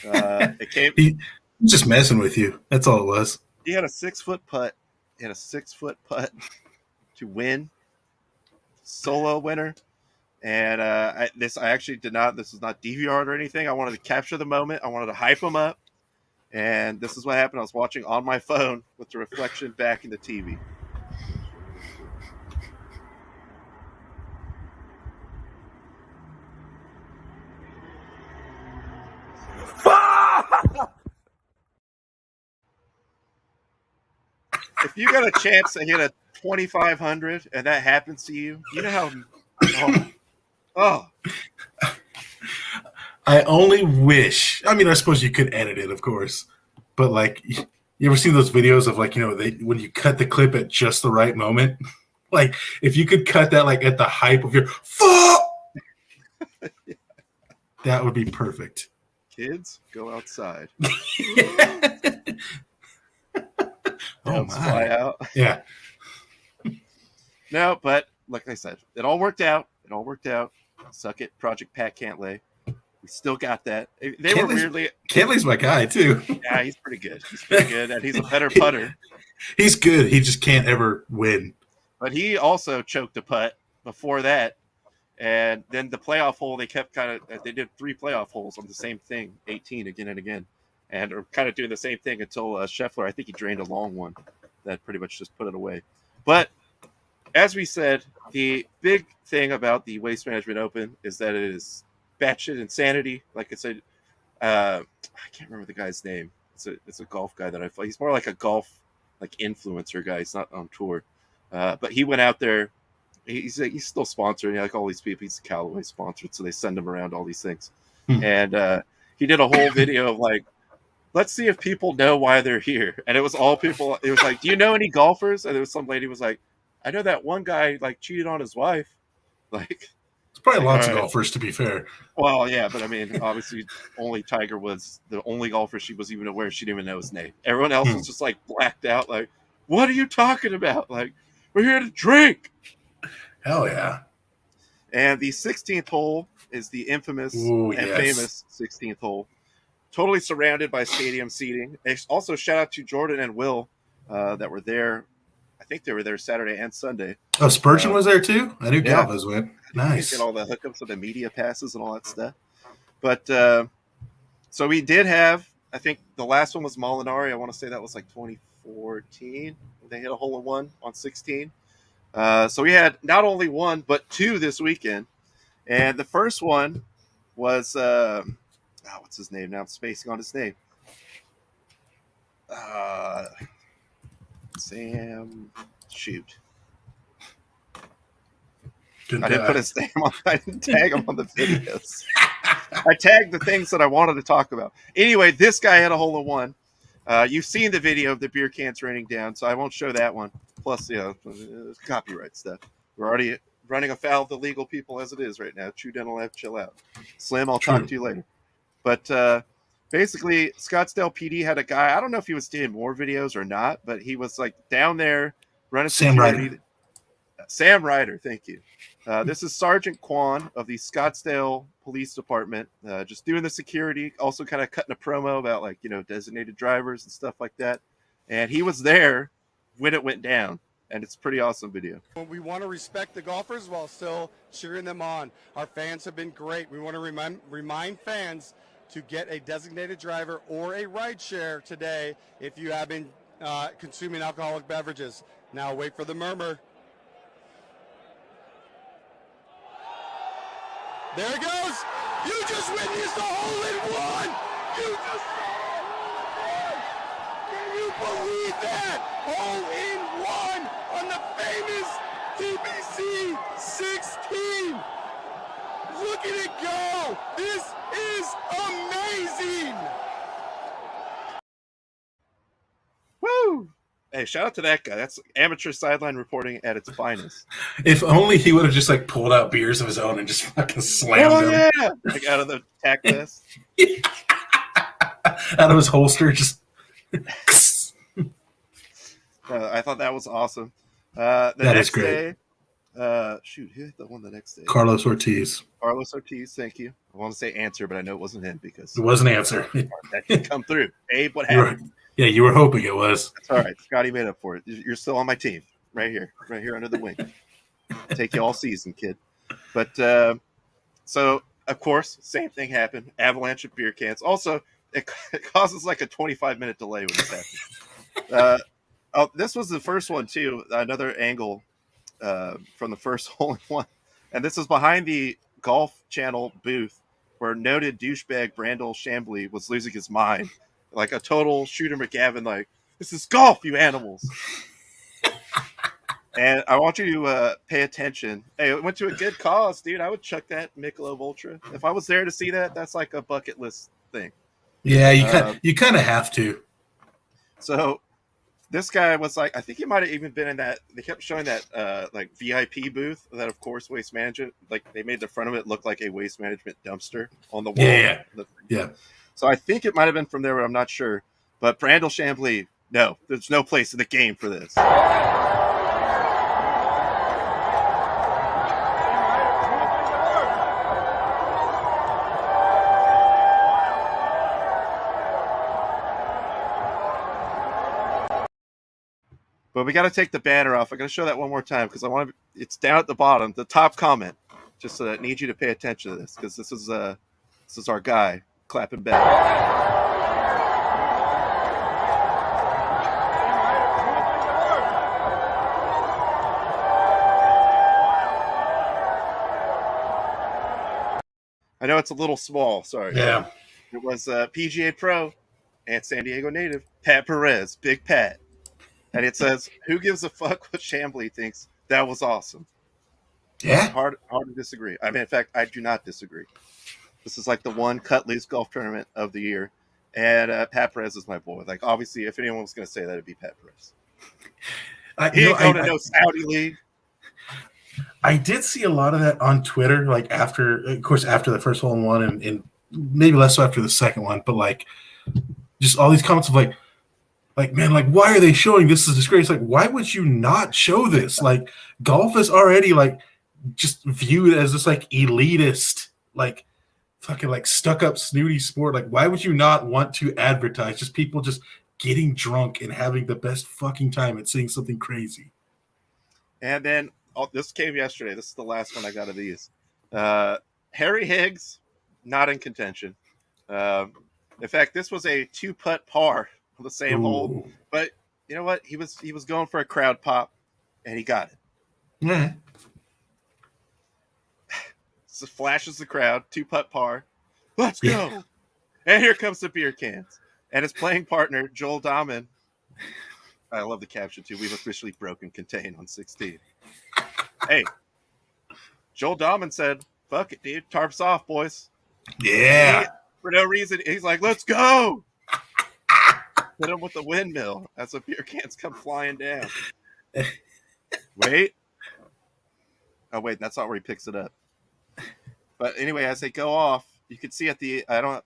He's just messing with you. That's all it was. He had a 6-foot putt. To win. Solo winner. And I actually did not. This was not DVR or anything. I wanted to capture the moment. I wanted to hype him up. And this is what happened. I was watching on my phone with the reflection back in the TV. if you got a chance to hit a 2,500 and that happens to you, you know how. Oh. I only wish. I mean, I suppose you could edit it, of course, but like, you ever seen those videos of like, when you cut the clip at just the right moment? Like, if you could cut that like at the hype of your fuck, that would be perfect. Kids, go outside. Oh my! Fly out. Yeah. No, but like I said, it all worked out. Suck it, Project Pat can't lay. We still got that. They were weirdly. Cantley's my guy too. Yeah, he's pretty good. And he's a better putter. He's good. He just can't ever win. But he also choked a putt before that, and then the playoff hole. They kept they did 3 playoff holes on the same thing, 18 again and again, and are kind of doing the same thing until Scheffler. I think he drained a long one that pretty much just put it away. But as we said, the big thing about the Waste Management Open is that it is batshit insanity. Like I said, I can't remember the guy's name. It's a golf guy that I follow. He's more like a golf influencer guy. He's not on tour, but he went out there. He's still sponsoring like all these people. He's Callaway sponsored, so they send him around all these things. And he did a whole video of like, let's see if people know why they're here. And it was all people. It was like, do you know any golfers? And there was some lady who was like, I know that one guy like cheated on his wife. Like, it's probably lots of golfers, to be fair. Well, yeah, but I mean, obviously, only Tiger was the only golfer she was even aware. She didn't even know his name. Everyone else was just like blacked out. Like, what are you talking about? Like, we're here to drink. Hell yeah! And the 16th hole is the infamous famous 16th hole. Totally surrounded by stadium seating. Also, shout out to Jordan and Will that were there. I think they were there Saturday and Sunday. Oh, Spurgeon was there too? I knew Galvez went. Nice. Get all the hookups with the media passes and all that stuff. But so we did have, I think the last one was Molinari. I want to say that was like 2014. They hit a hole-in-one on 16. So we had not only 1, but 2 this weekend. And the first one was, what's his name now? I'm spacing on his name. Sam, shoot. I didn't put his name on. I didn't tag him on the videos. I tagged the things that I wanted to talk about. Anyway, this guy had a hole-in-one. You've seen the video of the beer cans raining down, so I won't show that one. Plus, copyright stuff. We're already running afoul of the legal people as it is right now. True Dental Lab, chill out. Slim, I'll talk to you later. But basically, Scottsdale PD had a guy. I don't know if he was doing more videos or not, but he was like down there running security. Sam Ryder, thank you. This is Sergeant Kwan of the Scottsdale Police Department, just doing the security, also kind of cutting a promo about designated drivers and stuff like that. And he was there when it went down, and it's a pretty awesome video. We want to respect the golfers while still cheering them on. Our fans have been great. We want to remind fans to get a designated driver or a ride share today if you have been consuming alcoholic beverages. Now wait for the murmur. There it goes. You just witnessed a hole-in-one. You just saw it. Can you believe that? Hole-in-one on the famous TBC 16. Look at it go. This is amazing. Woo! Hey, shout out to that guy. That's amateur sideline reporting at its finest. If only he would have just pulled out beers of his own and just fucking slammed them. Yeah! Like out of the tack vest. Out of his holster, just. I thought that was awesome. That is great. Who hit the one the next day? Carlos Ortiz, thank you. I want to say Answer, but I know it wasn't him because it wasn't Answer. That didn't come through. Abe, what happened? You were hoping it was. That's all right. Scotty made up for it. You're still on my team. Right here under the wing. Take you all season, kid. But so of course, same thing happened. Avalanche of beer cans. Also, it causes like a 25-minute delay when this happens. This was the first one too. Another angle from the first hole-in-one, and this is behind the Golf Channel booth where noted douchebag Brandel Chambly was losing his mind, like a total Shooter McGavin. Like, this is golf, you animals. And I want you to pay attention. Hey, it went to a good cause, dude. I would chuck that Michelob Ultra. If I was there to see that, that's like a bucket list thing. Yeah, you kind of have to. So this guy was like, I think he might have even been in that. They kept showing that like VIP booth that, of course, Waste Management. Like they made the front of it look like a Waste Management dumpster on the wall. Yeah. So I think it might have been from there, but I'm not sure. But Brandel Chambly, no, there's no place in the game for this. But we got to take the banner off. I got to show that one more time because I want to. It's down at the bottom, the top comment. Just so that I need you to pay attention to this because this is our guy clapping back. I know it's a little small. Sorry. Yeah. It was PGA Pro and San Diego native Pat Perez, Big Pat. And it says, "Who gives a fuck what Chambly thinks? That was awesome." Yeah. Hard to disagree. I mean, in fact, I do not disagree. This is like the one cut loose golf tournament of the year. And Pat Perez is my boy. Like, obviously, if anyone was going to say that, it'd be Pat Perez. He ain't going to no Saudi league. I did see a lot of that on Twitter, like after the first hole in one and maybe less so after the second one, but like just all these comments of like, man, like, why are they showing this as a disgrace? Like, why would you not show this? Like, golf is already, like, just viewed as this, like, elitist, like, fucking, like, stuck-up, snooty sport. Like, why would you not want to advertise just people just getting drunk and having the best fucking time at seeing something crazy? And then, this came yesterday. This is the last one I got of these. Harry Higgs, not in contention. In fact, this was a 2-putt par on the same hole, but you know what? He was going for a crowd pop, and he got it. Yeah. So flashes the crowd, 2-putt par. Let's go! Yeah. And here comes the beer cans, and his playing partner Joel Dahman. I love the caption too. We've officially broken contain on 16. Hey, Joel Dahman said, "Fuck it, dude. Tarps off, boys." Yeah. For no reason, he's like, "Let's go." Hit him with the windmill as the beer cans come flying down. Wait. Oh, wait, that's not where he picks it up. But anyway, as they go off, you can see no,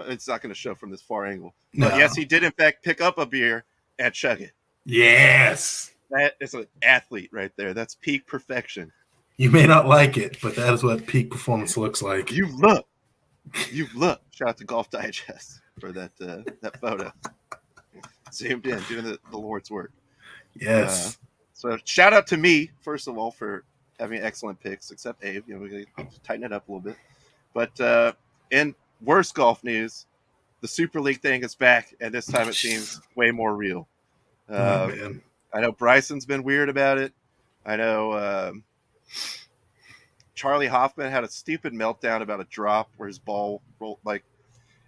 it's not going to show from this far angle. No. But yes, he did, in fact, pick up a beer and chug it. Yes. That is an athlete right there. That's peak perfection. You may not like it, but that is what peak performance looks like. You look. Shout out to Golf Digest for that photo. Zoomed in, doing the Lord's work. Yes. So shout out to me, first of all, for having excellent picks, except Abe. You know, we got to tighten it up a little bit. But in worse golf news, the Super League thing is back, and this time it seems way more real. Man. I know Bryson's been weird about it. I know Charlie Hoffman had a stupid meltdown about a drop where his ball rolled. Like,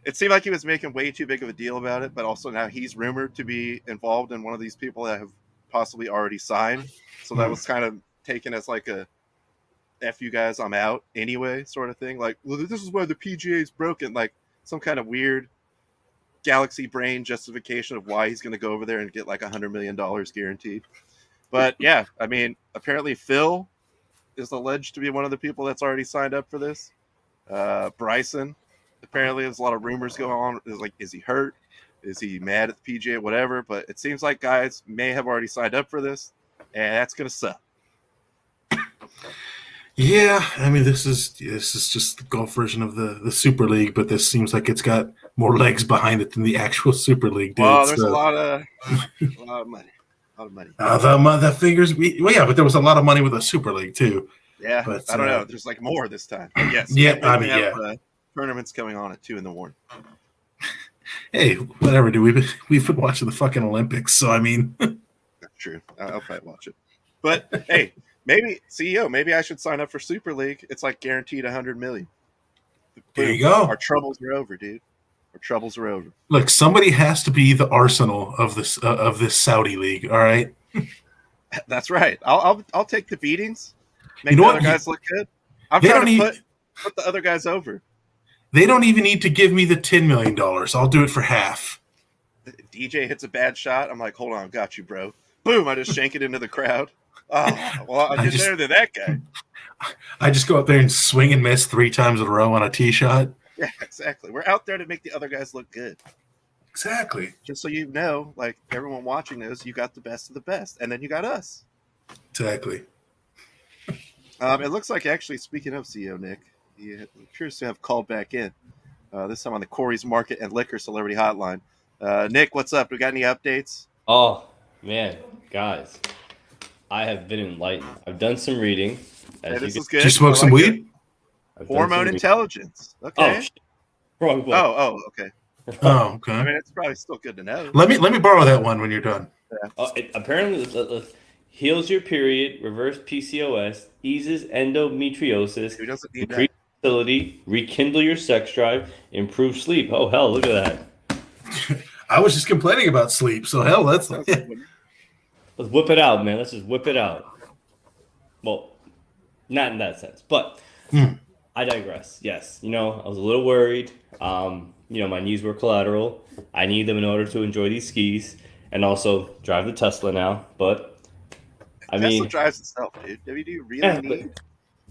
it seemed like he was making way too big of a deal about it, but also now he's rumored to be involved in one of these people that have possibly already signed. So that was kind of taken as like a F you guys, I'm out anyway sort of thing. Like, well, this is why the PGA is broken. Like some kind of weird galaxy brain justification of why he's going to go over there and get like $100 million guaranteed. But yeah, I mean, apparently Phil is alleged to be one of the people that's already signed up for this. Bryson, apparently there's a lot of rumors going on. It's like, is he hurt? Is he mad at the PGA? Whatever. But it seems like guys may have already signed up for this, and that's going to suck. Yeah, I mean, this is just the golf version of the Super League, but this seems like it's got more legs behind it than the actual Super League did. Well, there's a lot of money. A lot of money. The figures, yeah, but there was a lot of money with the Super League too. Yeah, but, I don't know. There's like more this time. But yes. Yeah, I mean, yeah. Tournaments going on at 2 a.m. Hey, whatever, dude. We've been watching the fucking Olympics, so I mean, that's true. I'll probably watch it. But hey, maybe CEO, maybe I should sign up for Super League. It's like guaranteed $100 million. There you go. Our troubles are over, dude. Our troubles are over. Look, somebody has to be the Arsenal of this Saudi league. All right. That's right. I'll take the beatings. Make You know the what? other guys look good. I'm They trying don't to need- put the other guys over. They don't even need to give me the $10 million. I'll do it for half. DJ hits a bad shot. I'm like, hold on, got you, bro. Boom! I just shank it into the crowd. Oh, well, I did better than that guy. I just go up there and swing and miss 3 times in a row on a tee shot. Yeah, exactly. We're out there to make the other guys look good. Exactly. Just so you know, like everyone watching knows, you got the best of the best, and then you got us. Exactly. It looks like, actually, speaking of CEO Nick, he appears to have called back in. This time on the Corey's Market and Liquor Celebrity Hotline. Nick, what's up? We got any updates? Oh, man, guys, I have been enlightened. I've done some reading. Hey, this is good. Did you smoke some weed? Hormone intelligence. Okay. Oh, shit. Wrong book. Oh, okay. Oh, okay. I mean, it's probably still good to know. Let me borrow that one when you're done. It apparently heals your period, reverse PCOS, eases endometriosis, Who doesn't need increase fertility, rekindle your sex drive, improve sleep. Oh, hell, look at that. I was just complaining about sleep, so hell, let's Let's whip it out, man. Let's just whip it out. Well, not in that sense, but I digress. Yes, I was a little worried. My knees were collateral. I need them in order to enjoy these skis and also drive the Tesla now. But Tesla drives itself, dude. Do you really need?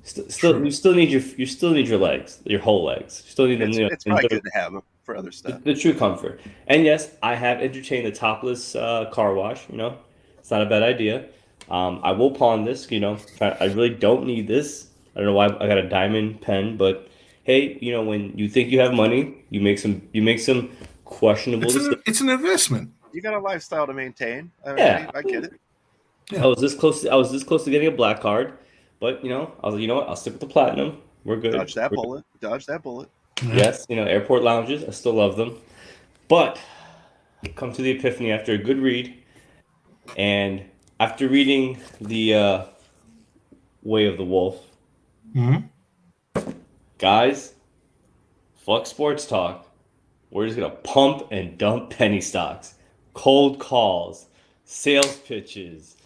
You still need your legs, your whole legs. You still need them. It's probably good to have them for other stuff. The true comfort. And yes, I have entertained the topless car wash. It's not a bad idea. I will pawn this. I really don't need this. I don't know why I got a diamond pen, but hey, when you think you have money, you make some questionable decisions. It's an investment. You got a lifestyle to maintain. I get it. Yeah. I was this close to getting a black card, but I was like, you know what? I'll stick with the platinum. We're good. Dodge that bullet. Yes, airport lounges. I still love them, but come to the epiphany after a good read, and after reading the Way of the Wolf. Guys, fuck sports talk. We're just gonna pump and dump penny stocks, cold calls, sales pitches,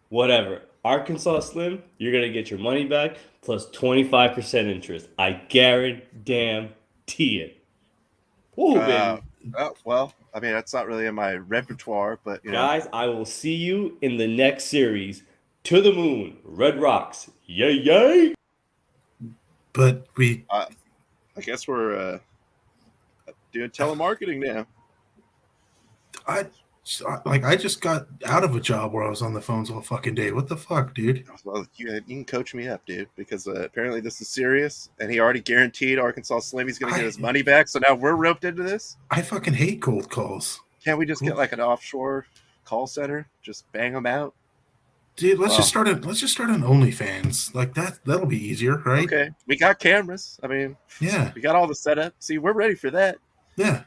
whatever. Arkansas Slim, you're gonna get your money back plus 25% interest. I guarantee it. Ooh, baby. Well, I mean, that's not really in my repertoire, but guys, I will see you in the next series. To the moon, Red Rocks, yay yay. But we, I guess we're doing telemarketing now. I just got out of a job where I was on the phones all fucking day. What the fuck, dude? Well, you can coach me up, dude, because apparently this is serious, and he already guaranteed Arkansas Slim he's going to get his money back. So now we're roped into this. I fucking hate cold calls. Can't we just get like an offshore call center? Just bang them out, dude. Let's just start an OnlyFans like that. That'll be easier, right? Okay, we got cameras. I mean, yeah, we got all the setup. See, we're ready for that. Yeah.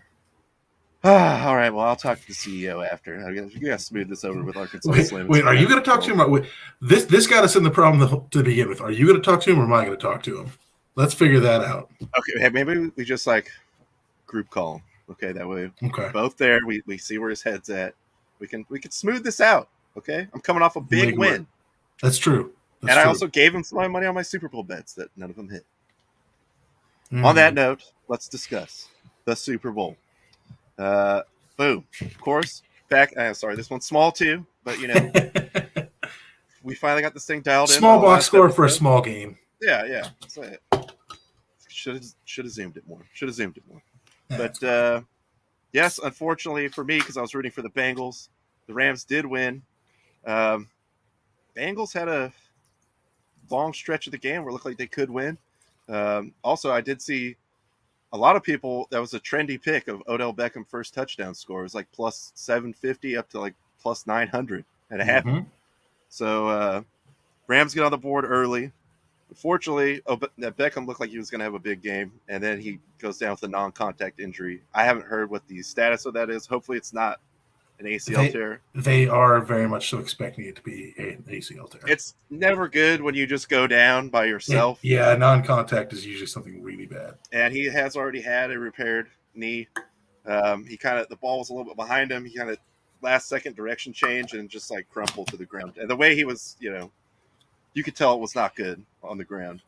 All right. Well, I'll talk to the CEO after. You got to smooth this over with Arkansas Slim. Wait, are you going to talk to him? This got us in the problem to begin with. Are you going to talk to him, or am I going to talk to him? Let's figure that out. Okay. Maybe we just like group call him. Okay, that way. Okay. Both there. We see where his head's at. We can smooth this out. Okay. I'm coming off a big win. That's true. I also gave him some of my money on my Super Bowl bets that none of them hit. On that note, let's discuss the Super Bowl. Boom. Of course, back. Sorry, this one's small too, but we finally got this thing dialed in. Small box score for a small game. Yeah. Should have zoomed it more. But yes, unfortunately for me, because I was rooting for the Bengals, the Rams did win. Bengals had a long stretch of the game where it looked like they could win. Also, I did see a lot of people, that was a trendy pick of Odell Beckham first touchdown score. It was like plus 750 up to like plus 900 at a half. So Rams get on the board early. Unfortunately, Beckham looked like he was going to have a big game, and then he goes down with a non-contact injury. I haven't heard what the status of that is. Hopefully it's not an ACL tear. They are very much so expecting it to be an ACL tear. It's never good when you just go down by yourself. Yeah, non-contact is usually something really bad. And he has already had a repaired knee. The ball was a little bit behind him. He kind of last second direction change and just like crumple to the ground. And the way he was, you could tell it was not good on the ground.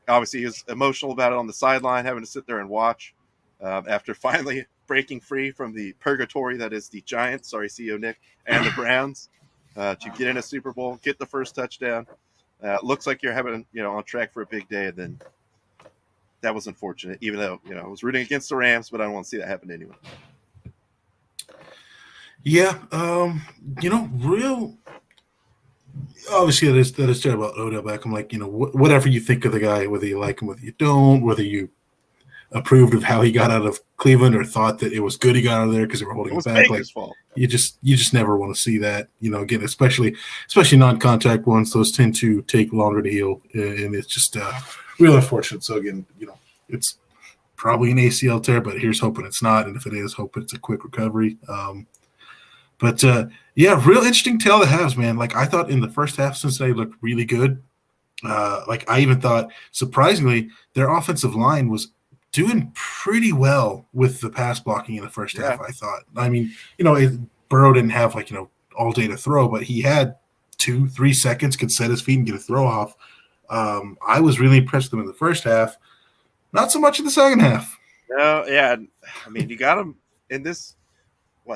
Obviously, he was emotional about it on the sideline, having to sit there and watch after finally breaking free from the purgatory that is the Giants. Sorry, CEO Nick, and the Browns to get in a Super Bowl, get the first touchdown. Looks like you're having, on track for a big day, and then that was unfortunate. Even though I was rooting against the Rams, but I don't want to see that happen anyway. Yeah, real. Obviously, that is terrible about Odell Beckham. Like, whatever you think of the guy, whether you like him, whether you don't, whether you approved of how he got out of Cleveland or thought that it was good he got out of there because they were holding him back. Baker's fault. You just never want to see that. Again, especially non-contact ones, those tend to take longer to heal, and it's just real unfortunate. So again, it's probably an ACL tear, but here's hoping it's not, and if it is, hope it's a quick recovery. But real interesting tale that has, man. Like, I thought in the first half, Cincinnati looked really good. I even thought, surprisingly, their offensive line was doing pretty well with the pass blocking in the first half, I thought. I mean, Burrow didn't have, all day to throw, but he had 2-3 seconds, could set his feet and get a throw off. I was really impressed with them in the first half. Not so much in the second half. No, yeah. I mean, you got them in this,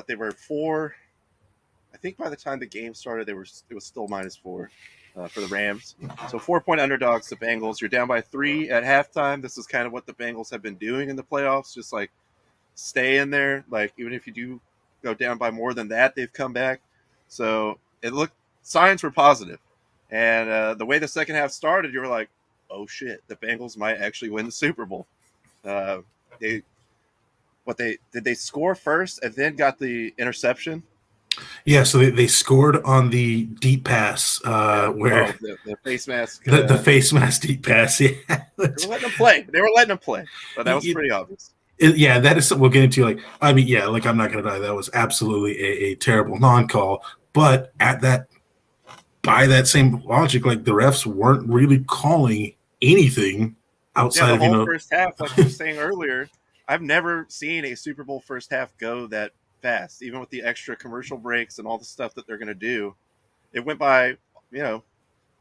they were 4. I think by the time the game started, it was still -4 for the Rams. So 4-point underdogs, the Bengals. You're down by 3 at halftime. This is kind of what the Bengals have been doing in the playoffs, just stay in there. Even if you do go down by more than that, they've come back. So signs were positive. And the way the second half started, you were like, oh shit, the Bengals might actually win the Super Bowl. Did they score first and then got the interception? Yeah, so they scored on the deep pass where the face mask, the face mask deep pass. Yeah, they were letting them play. But that was pretty obvious. That is something we'll get into. I'm not gonna die. That was absolutely a terrible non-call. But by that same logic, the refs weren't really calling anything outside of the whole first half. Like you were saying earlier, I've never seen a Super Bowl first half go that fast, even with the extra commercial breaks and all the stuff that they're going to do. It went by,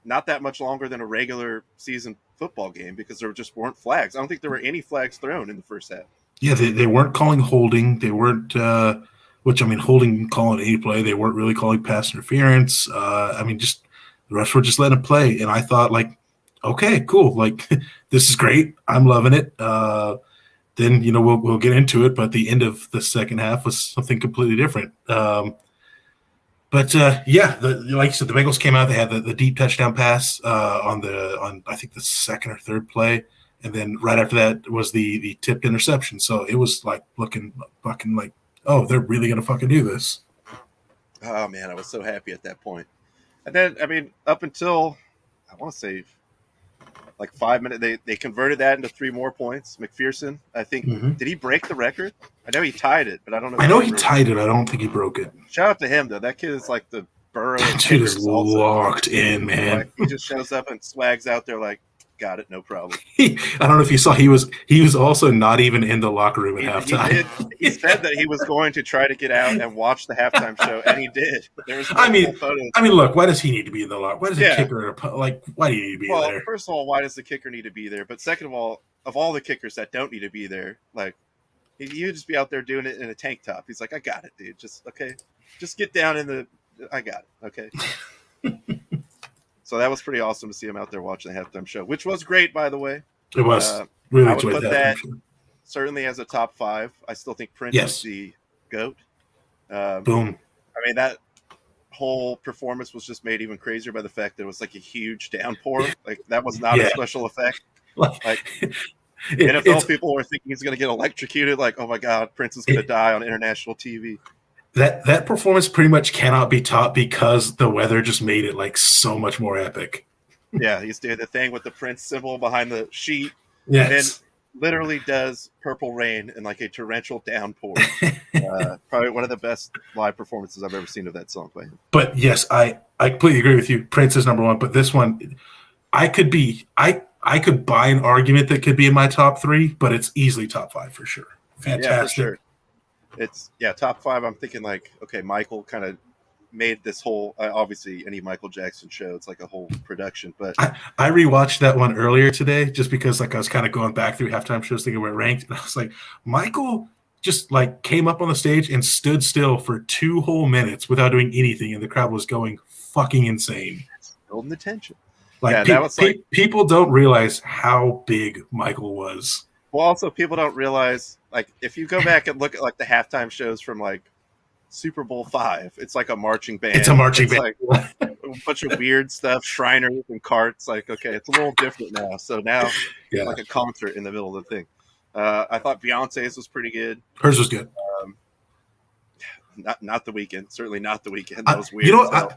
not that much longer than a regular season football game because there just weren't flags. I don't think there were any flags thrown in the first half. Yeah, they weren't calling holding. They weren't, holding calling any play. They weren't really calling pass interference. Just the refs were just letting it play. And I thought, okay, cool. This is great. I'm loving it. Then we'll get into it, but the end of the second half was something completely different. Like you said, the Bengals came out. They had the deep touchdown pass on I think the second or third play, and then right after that was the tipped interception. So it was looking fucking oh, they're really gonna fucking do this. Oh man, I was so happy at that point. And then up until I want to say 5 minutes, they converted that into 3 more points. McPherson, I think, did he break the record? I know he tied it, but I don't know. I know he tied it. I don't think he broke it. Shout out to him though. That kid is like the Burrow. That dude is locked in, man. He just shows up and swags out there got it, no problem. I don't know if you saw, he was also not even in the locker room at halftime. He said that he was going to try to get out and watch the halftime show, and he did. There was photos. Look, why does he need to be in the locker? Why does the kicker why do you need to be there? Well, first of all, why does the kicker need to be there? But second of all the kickers that don't need to be there, you just be out there doing it in a tank top. He's like, I got it, dude. Just get down in the. I got it. Okay. So that was pretty awesome to see him out there watching the halftime show, which was great, by the way. It was. Really I would put that certainly as a top 5. I still think Prince is the GOAT. Boom. That whole performance was just made even crazier by the fact that it was a huge downpour. That was not a special effect. NFL people were thinking he's going to get electrocuted. Oh my God, Prince is going to die on international TV. That performance pretty much cannot be topped because the weather just made it so much more epic. Yeah, he's doing the thing with the Prince symbol behind the sheet. Yes. And then literally does Purple Rain in a torrential downpour. Probably one of the best live performances I've ever seen of that song by him. But yes, I completely agree with you. Prince is number 1, but this one I could buy an argument that could be in my top 3, but it's easily top 5 for sure. Fantastic. Yeah, for sure. it's top 5. I'm thinking like, okay, Michael kind of made this whole obviously any Michael Jackson show, it's like a whole production. But I rewatched that one earlier today just because like I was kind of going back through halftime shows thinking where it ranked, and I was like, Michael just like came up on the stage and stood still for 2 whole minutes without doing anything, and the crowd was going fucking insane. Building the tension. Like, people don't realize how big Michael was. Well, also people don't realize, like, if you go back and look at like the halftime shows from like Super Bowl 5, it's like a marching band. It's a marching band. Like a bunch of weird stuff, Shriners and carts. Like, okay, it's a little different now. So now it's like a concert in the middle of the thing. I thought Beyonce's was pretty good. Hers was good. Not the Weeknd. Certainly not the Weeknd. That was weird. You know,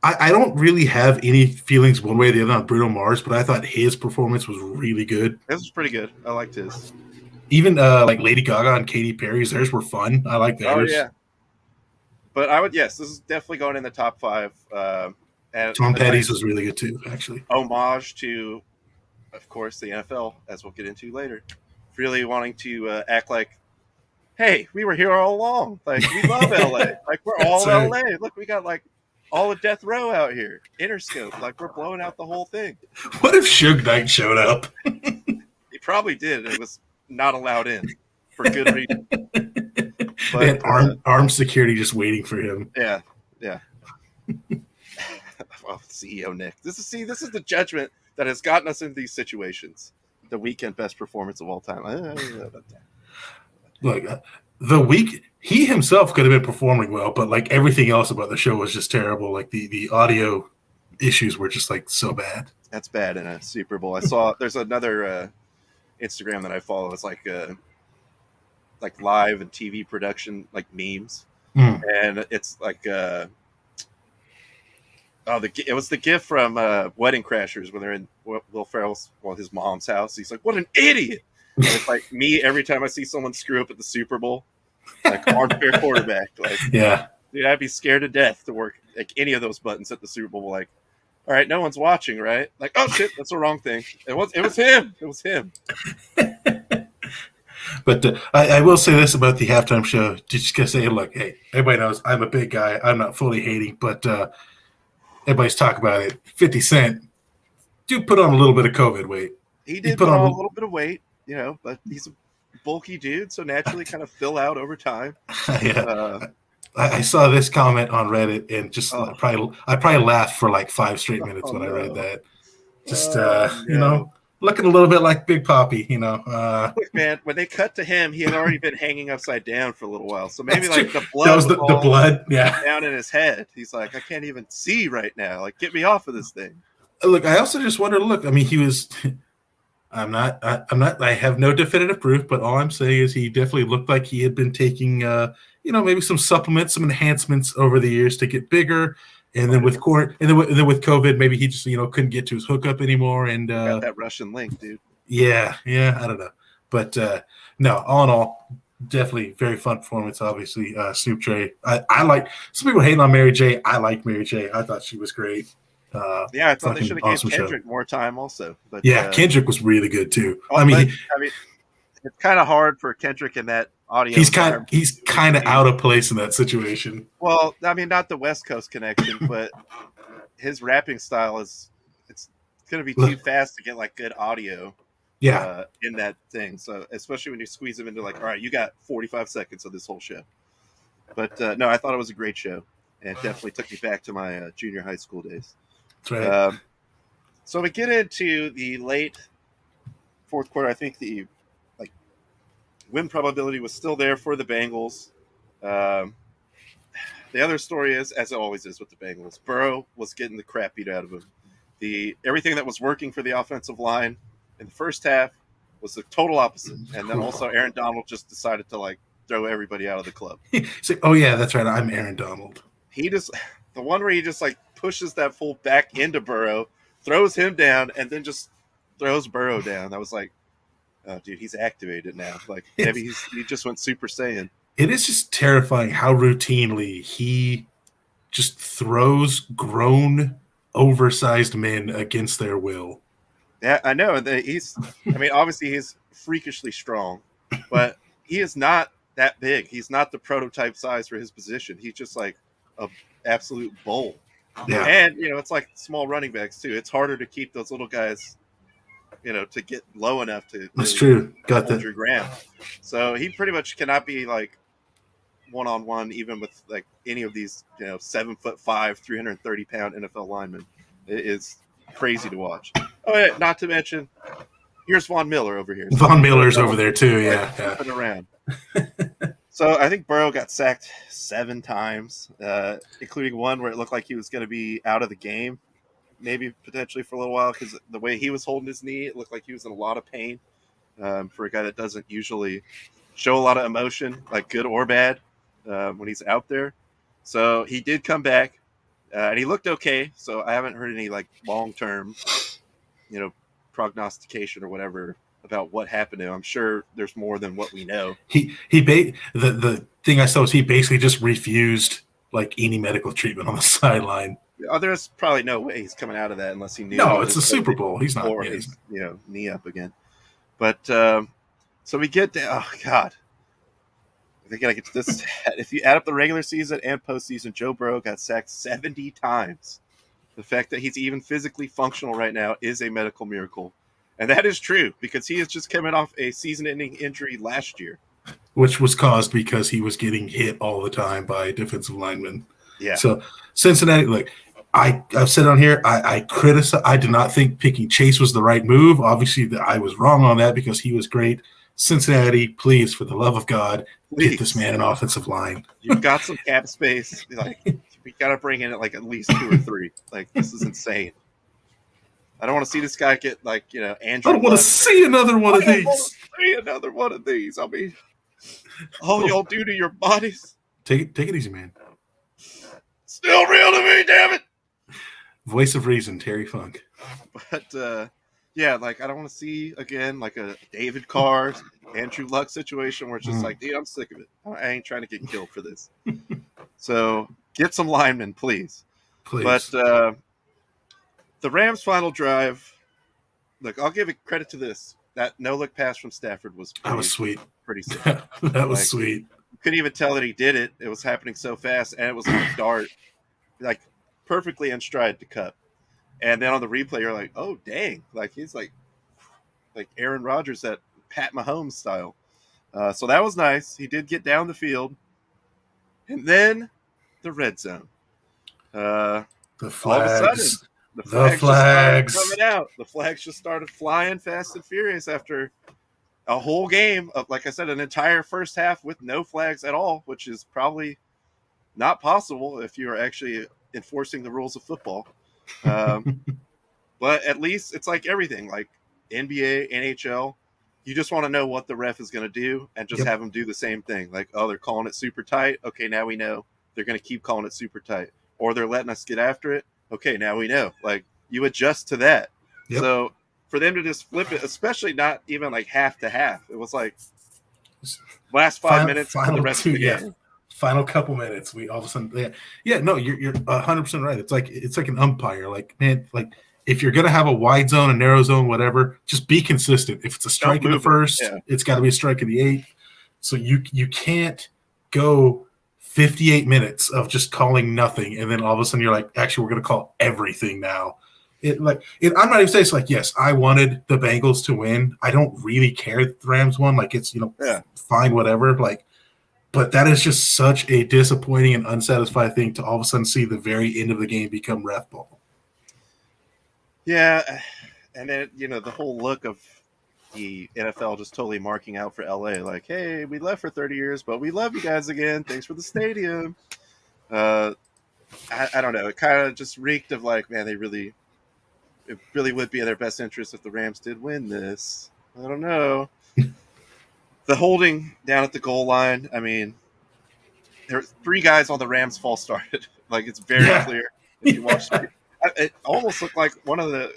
I don't really have any feelings one way or the other on Bruno Mars, but I thought his performance was really good. This was pretty good. I liked his. Even like Lady Gaga and Katy Perry's, theirs were fun. I like theirs. Oh, yeah. But this is definitely going in the top 5. And Tom Petty's was really good too, actually. Homage to, of course, the NFL, as we'll get into later. Really wanting to act like, hey, we were here all along. Like, we love LA. Like, we're all LA. Look, we got like all of Death Row out here. Interscope. Like, we're blowing out the whole thing. What if Suge Knight showed up? He probably did. It was not allowed in for good reason. But armed security just waiting for him. Yeah. Well, CEO Nick. This is the judgment that has gotten us in these situations. The Weeknd best performance of all time. Look, he himself could have been performing well, but like everything else about the show was just terrible. Like the audio issues were just like so bad. That's bad in a Super Bowl. I saw there's another Instagram that I follow. It's like live and TV production, like memes, and it's like it was the gift from Wedding Crashers when they're in Will Ferrell's his mom's house. He's like, "What an idiot!" And it's like me every time I see someone screw up at the Super Bowl, like armchair quarterback. Like, yeah, dude, I'd be scared to death to work like any of those buttons at the Super Bowl. Like, all right, no one's watching, right? Like, oh shit, that's the wrong thing. It was him. It was him. But I will say this about the halftime show. Just gonna say, look, hey, everybody knows I'm a big guy. I'm not fully hating, but everybody's talking about it. 50 Cent, dude, put on a little bit of COVID weight. He did put on a little bit of weight, but he's a bulky dude, so naturally kind of fill out over time. Yeah. I saw this comment on Reddit and just I probably laughed for like 5 straight minutes when I read that. Just looking a little bit like Big Papi, Look, man, when they cut to him, he had already been hanging upside down for a little while. So maybe like the blood that was the blood, down in his head. He's like, I can't even see right now. Like, get me off of this thing. Look, I also just wonder. Look, I mean, he was. I'm not. I have no definitive proof, but all I'm saying is he definitely looked like he had been taking, maybe some supplements, some enhancements over the years to get bigger. And then with with COVID, maybe he just couldn't get to his hookup anymore. And got that Russian link, dude. Yeah, I don't know, but no, all in all, definitely very fun performance. Obviously, Snoop Dre. I like some people hating on Mary J. I like Mary J. I thought she was great. I thought they should have given Kendrick more time also. But Kendrick was really good too. It's kind of hard for Kendrick in that audio. He's kind of out of place in that situation. Well, I mean, not the West Coast connection, but his rapping style it's going to be too fast to get like good audio. Yeah, in that thing. So especially when you squeeze him into like, all right, you got 45 seconds of this whole show. But no, I thought it was a great show, and it definitely took me back to my junior high school days. That's right. So we get into the late fourth quarter. I think the win probability was still there for the Bengals. The other story is, as it always is with the Bengals, Burrow was getting the crap beat out of him. Everything that was working for the offensive line in the first half was the total opposite. And then also Aaron Donald just decided to throw everybody out of the club. It's like, oh yeah, that's right, I'm Aaron Donald. The one where he just pushes that full back into Burrow, throws him down, and then just throws Burrow down. I was like, oh, dude, he's activated now. Like, maybe he just went Super Saiyan. It is just terrifying how routinely he just throws grown, oversized men against their will. Yeah, I know. Obviously he's freakishly strong, but he is not that big. He's not the prototype size for his position. He's just like a absolute bull. Yeah. And, it's like small running backs too. It's harder to keep those little guys, to get low enough to That's true. Got hold that. your ground. So he pretty much cannot be like one-on-one even with like any of these, 7'5", 330-pound NFL linemen. It is crazy to watch. Oh, yeah, not to mention, here's Von Miller over here. Von Miller's over there too. Yeah. Flipping around. So I think Burrow got sacked 7 times, including one where it looked like he was going to be out of the game, maybe potentially for a little while, because the way he was holding his knee, it looked like he was in a lot of pain for a guy that doesn't usually show a lot of emotion, like good or bad, when he's out there. So he did come back, and he looked okay. So I haven't heard any like long-term, prognostication or whatever about what happened to him. I'm sure there's more than what we know. The thing I saw was he basically just refused like any medical treatment on the sideline. There's probably no way he's coming out of that unless he knew. No, it's the Super Bowl. He's not. Or his knee up again. But so we get to, oh God, I gotta get to this. If you add up the regular season and postseason, Joe Burrow got sacked 70 times. The fact that he's even physically functional right now is a medical miracle. And that is true because he is just coming off a season-ending injury last year. Which was caused because he was getting hit all the time by defensive linemen. Yeah. So Cincinnati, look, I've said on here, I criticize. I did not think picking Chase was the right move. Obviously, I was wrong on that because he was great. Cincinnati, please, for the love of God, get this man an offensive line. You've got some cap space. Like we got to bring in at least 2 or 3. Like this is insane. I don't want to see this guy get Andrew. I don't want to see another one of these. I mean, all y'all do to your bodies. Take it easy, man. Still real to me, damn it. Voice of reason, Terry Funk. But yeah, I don't want to see again a David Carr, Andrew Luck situation where it's just dude, I'm sick of it. I ain't trying to get killed for this. So get some linemen, please. But the Rams' final drive, look, I'll give it credit to this. That no-look pass from Stafford was sweet. Pretty sick. That was sweet. You couldn't even tell that he did it. It was happening so fast, and it was a dart, perfectly in stride to Cup. And then on the replay, you're like, oh, dang. He's like Aaron Rodgers, that Pat Mahomes style. So that was nice. He did get down the field. And then the red zone. The flags. All of a sudden, the flags just started coming out. The flags just started flying fast and furious after a whole game of, like I said, an entire first half with no flags at all, which is probably not possible if you are actually enforcing the rules of football. But at least it's like everything, like NBA, NHL. You just want to know what the ref is going to do and just have them do the same thing. Like, oh, they're calling it super tight. Okay, now we know they're going to keep calling it super tight. Or they're letting us get after it. Okay, now we know. You adjust to that. Yep. So for them to just flip it, especially not even half to half, it was last 5 minutes of the rest of the game. Final couple minutes, we all of a sudden, no, you're 100% right. It's like an umpire. If you're gonna have a wide zone, a narrow zone, whatever, just be consistent. If it's a strike in the first, it's got to be a strike in the 8th. So you can't go 58 minutes of just calling nothing, and then all of a sudden you're like, actually, we're gonna call everything now. I'm not even saying it's yes, I wanted the Bengals to win. I don't really care that the Rams won. It's fine, whatever. But that is just such a disappointing and unsatisfying thing to all of a sudden see the very end of the game become ref ball. Yeah, and then the whole look of the NFL just totally marking out for LA, hey, we left for 30 years, but we love you guys again. Thanks for the stadium. I don't know. It kind of just reeked of man, it really would be in their best interest if the Rams did win this. I don't know. The holding down at the goal line, I mean, there were 3 guys on the Rams false started. It's very clear if you watch it almost looked like one of the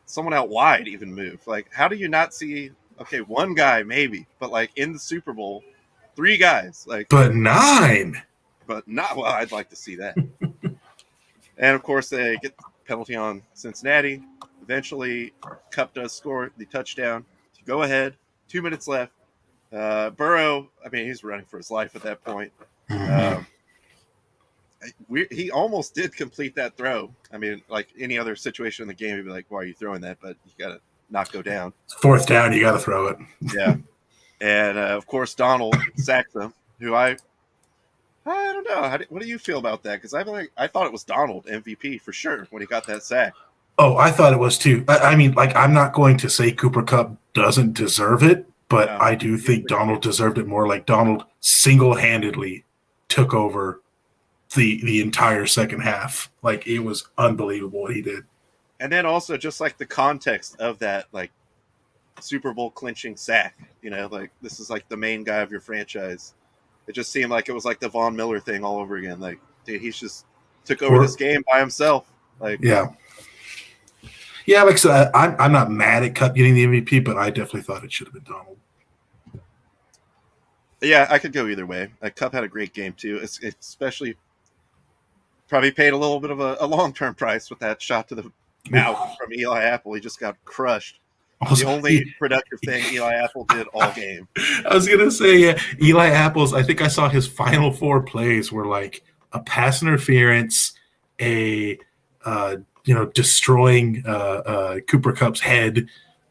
someone out wide even moved. How do you not see? Okay, one guy maybe, but in the Super Bowl, 3 guys. But 9. But not. Well, I'd like to see that. And of course, they get the penalty on Cincinnati. Eventually, Cup does score the touchdown to go ahead. 2 minutes left. Burrow, I mean, he's running for his life at that point. He almost did complete that throw. I mean, like any other situation in the game, he'd be like, why are you throwing that? But you got to not go down. Fourth down, you got to throw it. Yeah. And, of course, Donald sacked him, who I don't know. What do you feel about that? Because I thought it was Donald MVP for sure when he got that sack. Oh, I thought it was too. I mean, like, I'm not going to say Cooper Kupp doesn't deserve it, but I do think Donald deserved it more. Like, Donald single-handedly took over the entire second half. Like, it was unbelievable what he did. And then also just like the context of that, like, Super Bowl clinching sack, like this is like the main guy of your franchise. It just seemed like it was like the Von Miller thing all over again. Like, dude, he's just took over this game by himself. Like, yeah, like I said, I'm not mad at Kupp getting the MVP, but I definitely thought it should have been Donald. Yeah, I could go either way. Kupp had a great game too, especially probably paid a little bit of a long-term price with that shot to the mouth from Eli Apple. He just got crushed. The only productive thing Eli Apple did all game. I was going to say, yeah, Eli Apple's, I think I saw his final 4 plays were like a pass interference, a destroying Cooper Kupp's head,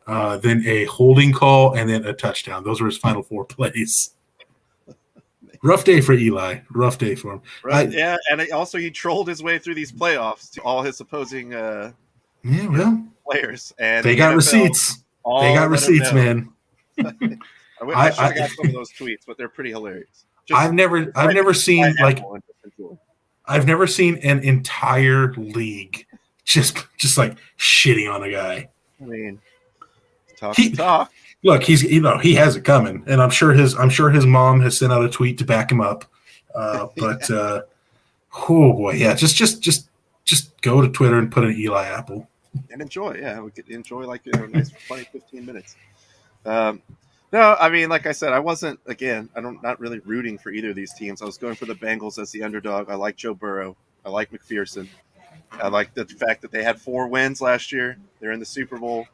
then a holding call, and then a touchdown. Those were his final 4 plays. Rough day for Eli. Rough day for him. Right, yeah, and he trolled his way through these playoffs to all his opposing players. And they got NFL, receipts. They got receipts, man. I wish I got some of those tweets, but they're pretty hilarious. I've never seen an entire league just like shitting on a guy. I mean, talk. Look, he has it coming, and I'm sure his mom has sent out a tweet to back him up. But oh boy, yeah, just go to Twitter and put an Eli Apple and enjoy. Yeah, we could enjoy like a nice 20-15 minutes. No, I mean, like I said, I'm not really rooting for either of these teams. I was going for the Bengals as the underdog. I like Joe Burrow. I like McPherson. I like the fact that they had 4 wins last year. They're in the Super Bowl.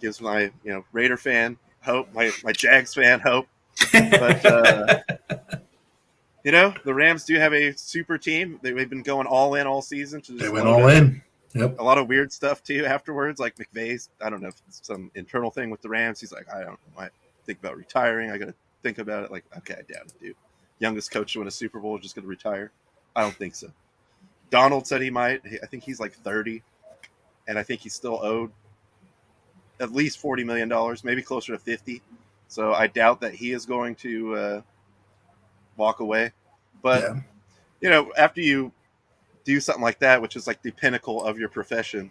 Gives my Raider fan hope, my Jags fan hope. But the Rams do have a super team. They've been going all in all season. They went all in. Yep. A lot of weird stuff too afterwards, like McVay's. I don't know if it's some internal thing with the Rams. He's like, I don't know. I think about retiring. I got to think about it. Like, okay, I doubt it, dude. Youngest coach to win a Super Bowl is just going to retire. I don't think so. Donald said he might. I think he's like 30, and I think he's still owed at least $40 million, maybe closer to 50. So I doubt that he is going to walk away. But, after you do something like that, which is like the pinnacle of your profession,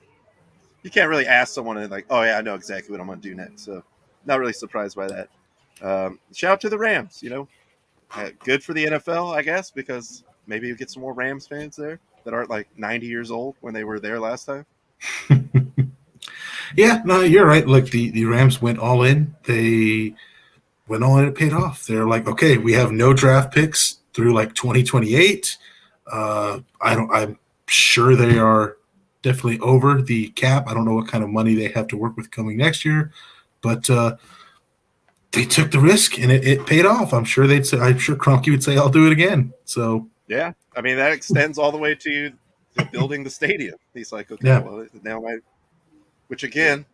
you can't really ask someone and like, oh, yeah, I know exactly what I'm going to do next. So not really surprised by that. Shout out to the Rams, good for the NFL, I guess, because maybe you get some more Rams fans there that aren't like 90 years old when they were there last time. Yeah, no, you're right. Look, the Rams went all in. They went all in. It paid off. They're like, okay, we have no draft picks through like 2028. I'm sure they are definitely over the cap. I don't know what kind of money they have to work with coming next year, but they took the risk and it paid off. I'm sure Kroenke would say, I'll do it again. So yeah, I mean that extends all the way to building the stadium. He's like, okay, well now which again,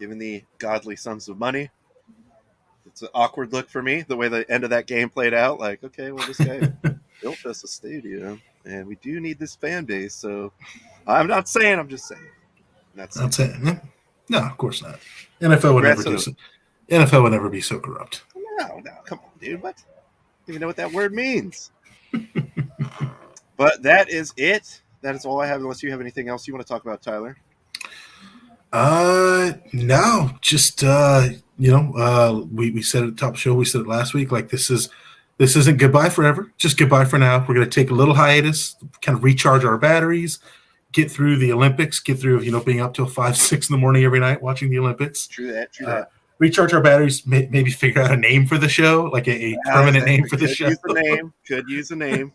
given the godly sums of money, it's an awkward look for me, the way the end of that game played out. Like, okay, well, this guy built us a stadium, and we do need this fan base. So I'm not saying, I'm just saying. That's it. No, of course not. NFL would never be so corrupt. No, come on, dude. What? You even know what that word means. But that is it. That is all I have, unless you have anything else you want to talk about, Tyler. No, just we said at the top of the show, we said it last week, like this isn't goodbye forever, just goodbye for now. We're going to take a little hiatus, kind of recharge our batteries, get through the Olympics, get through, being up till 5-6 in the morning every night watching the Olympics. True that. Recharge our batteries, maybe figure out a name for the show, like a permanent name for the show. Could use a name.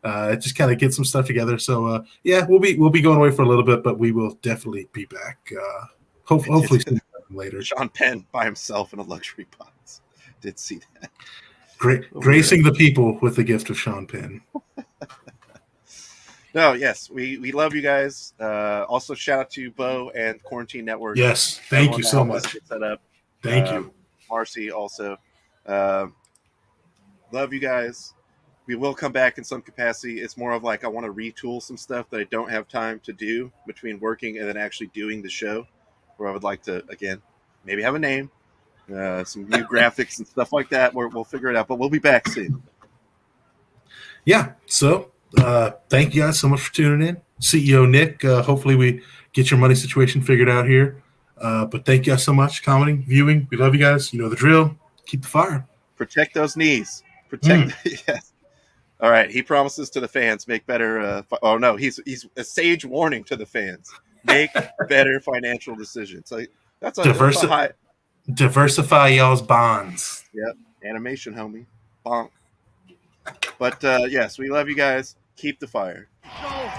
Just kind of get some stuff together. So we'll be going away for a little bit, but we will definitely be back. Hopefully later. Sean Penn by himself in a luxury box. did see that. Gracing the people with the gift of Sean Penn. No, yes, we love you guys. Also, shout out to Bo and Quarantine Network. Yes, thank you so much. Get set up. Thank you. Marcy also. Love you guys. We will come back in some capacity. It's more of like I want to retool some stuff that I don't have time to do between working and then actually doing the show, where I would like to, again, maybe have a name, some new graphics and stuff like that. We'll figure it out, but we'll be back soon. Yeah, so thank you guys so much for tuning in. CEO Nick, hopefully we get your money situation figured out here. But thank you guys so much, commenting, viewing. We love you guys. You know the drill. Keep the fire. Protect those knees. Yes. All right. He promises to the fans, make better. Oh no, he's a sage warning to the fans. Make better financial decisions. So that's a high. Diversify y'all's bonds. Yep. Animation, homie. Bonk. But yes, we love you guys. Keep the fire. Go.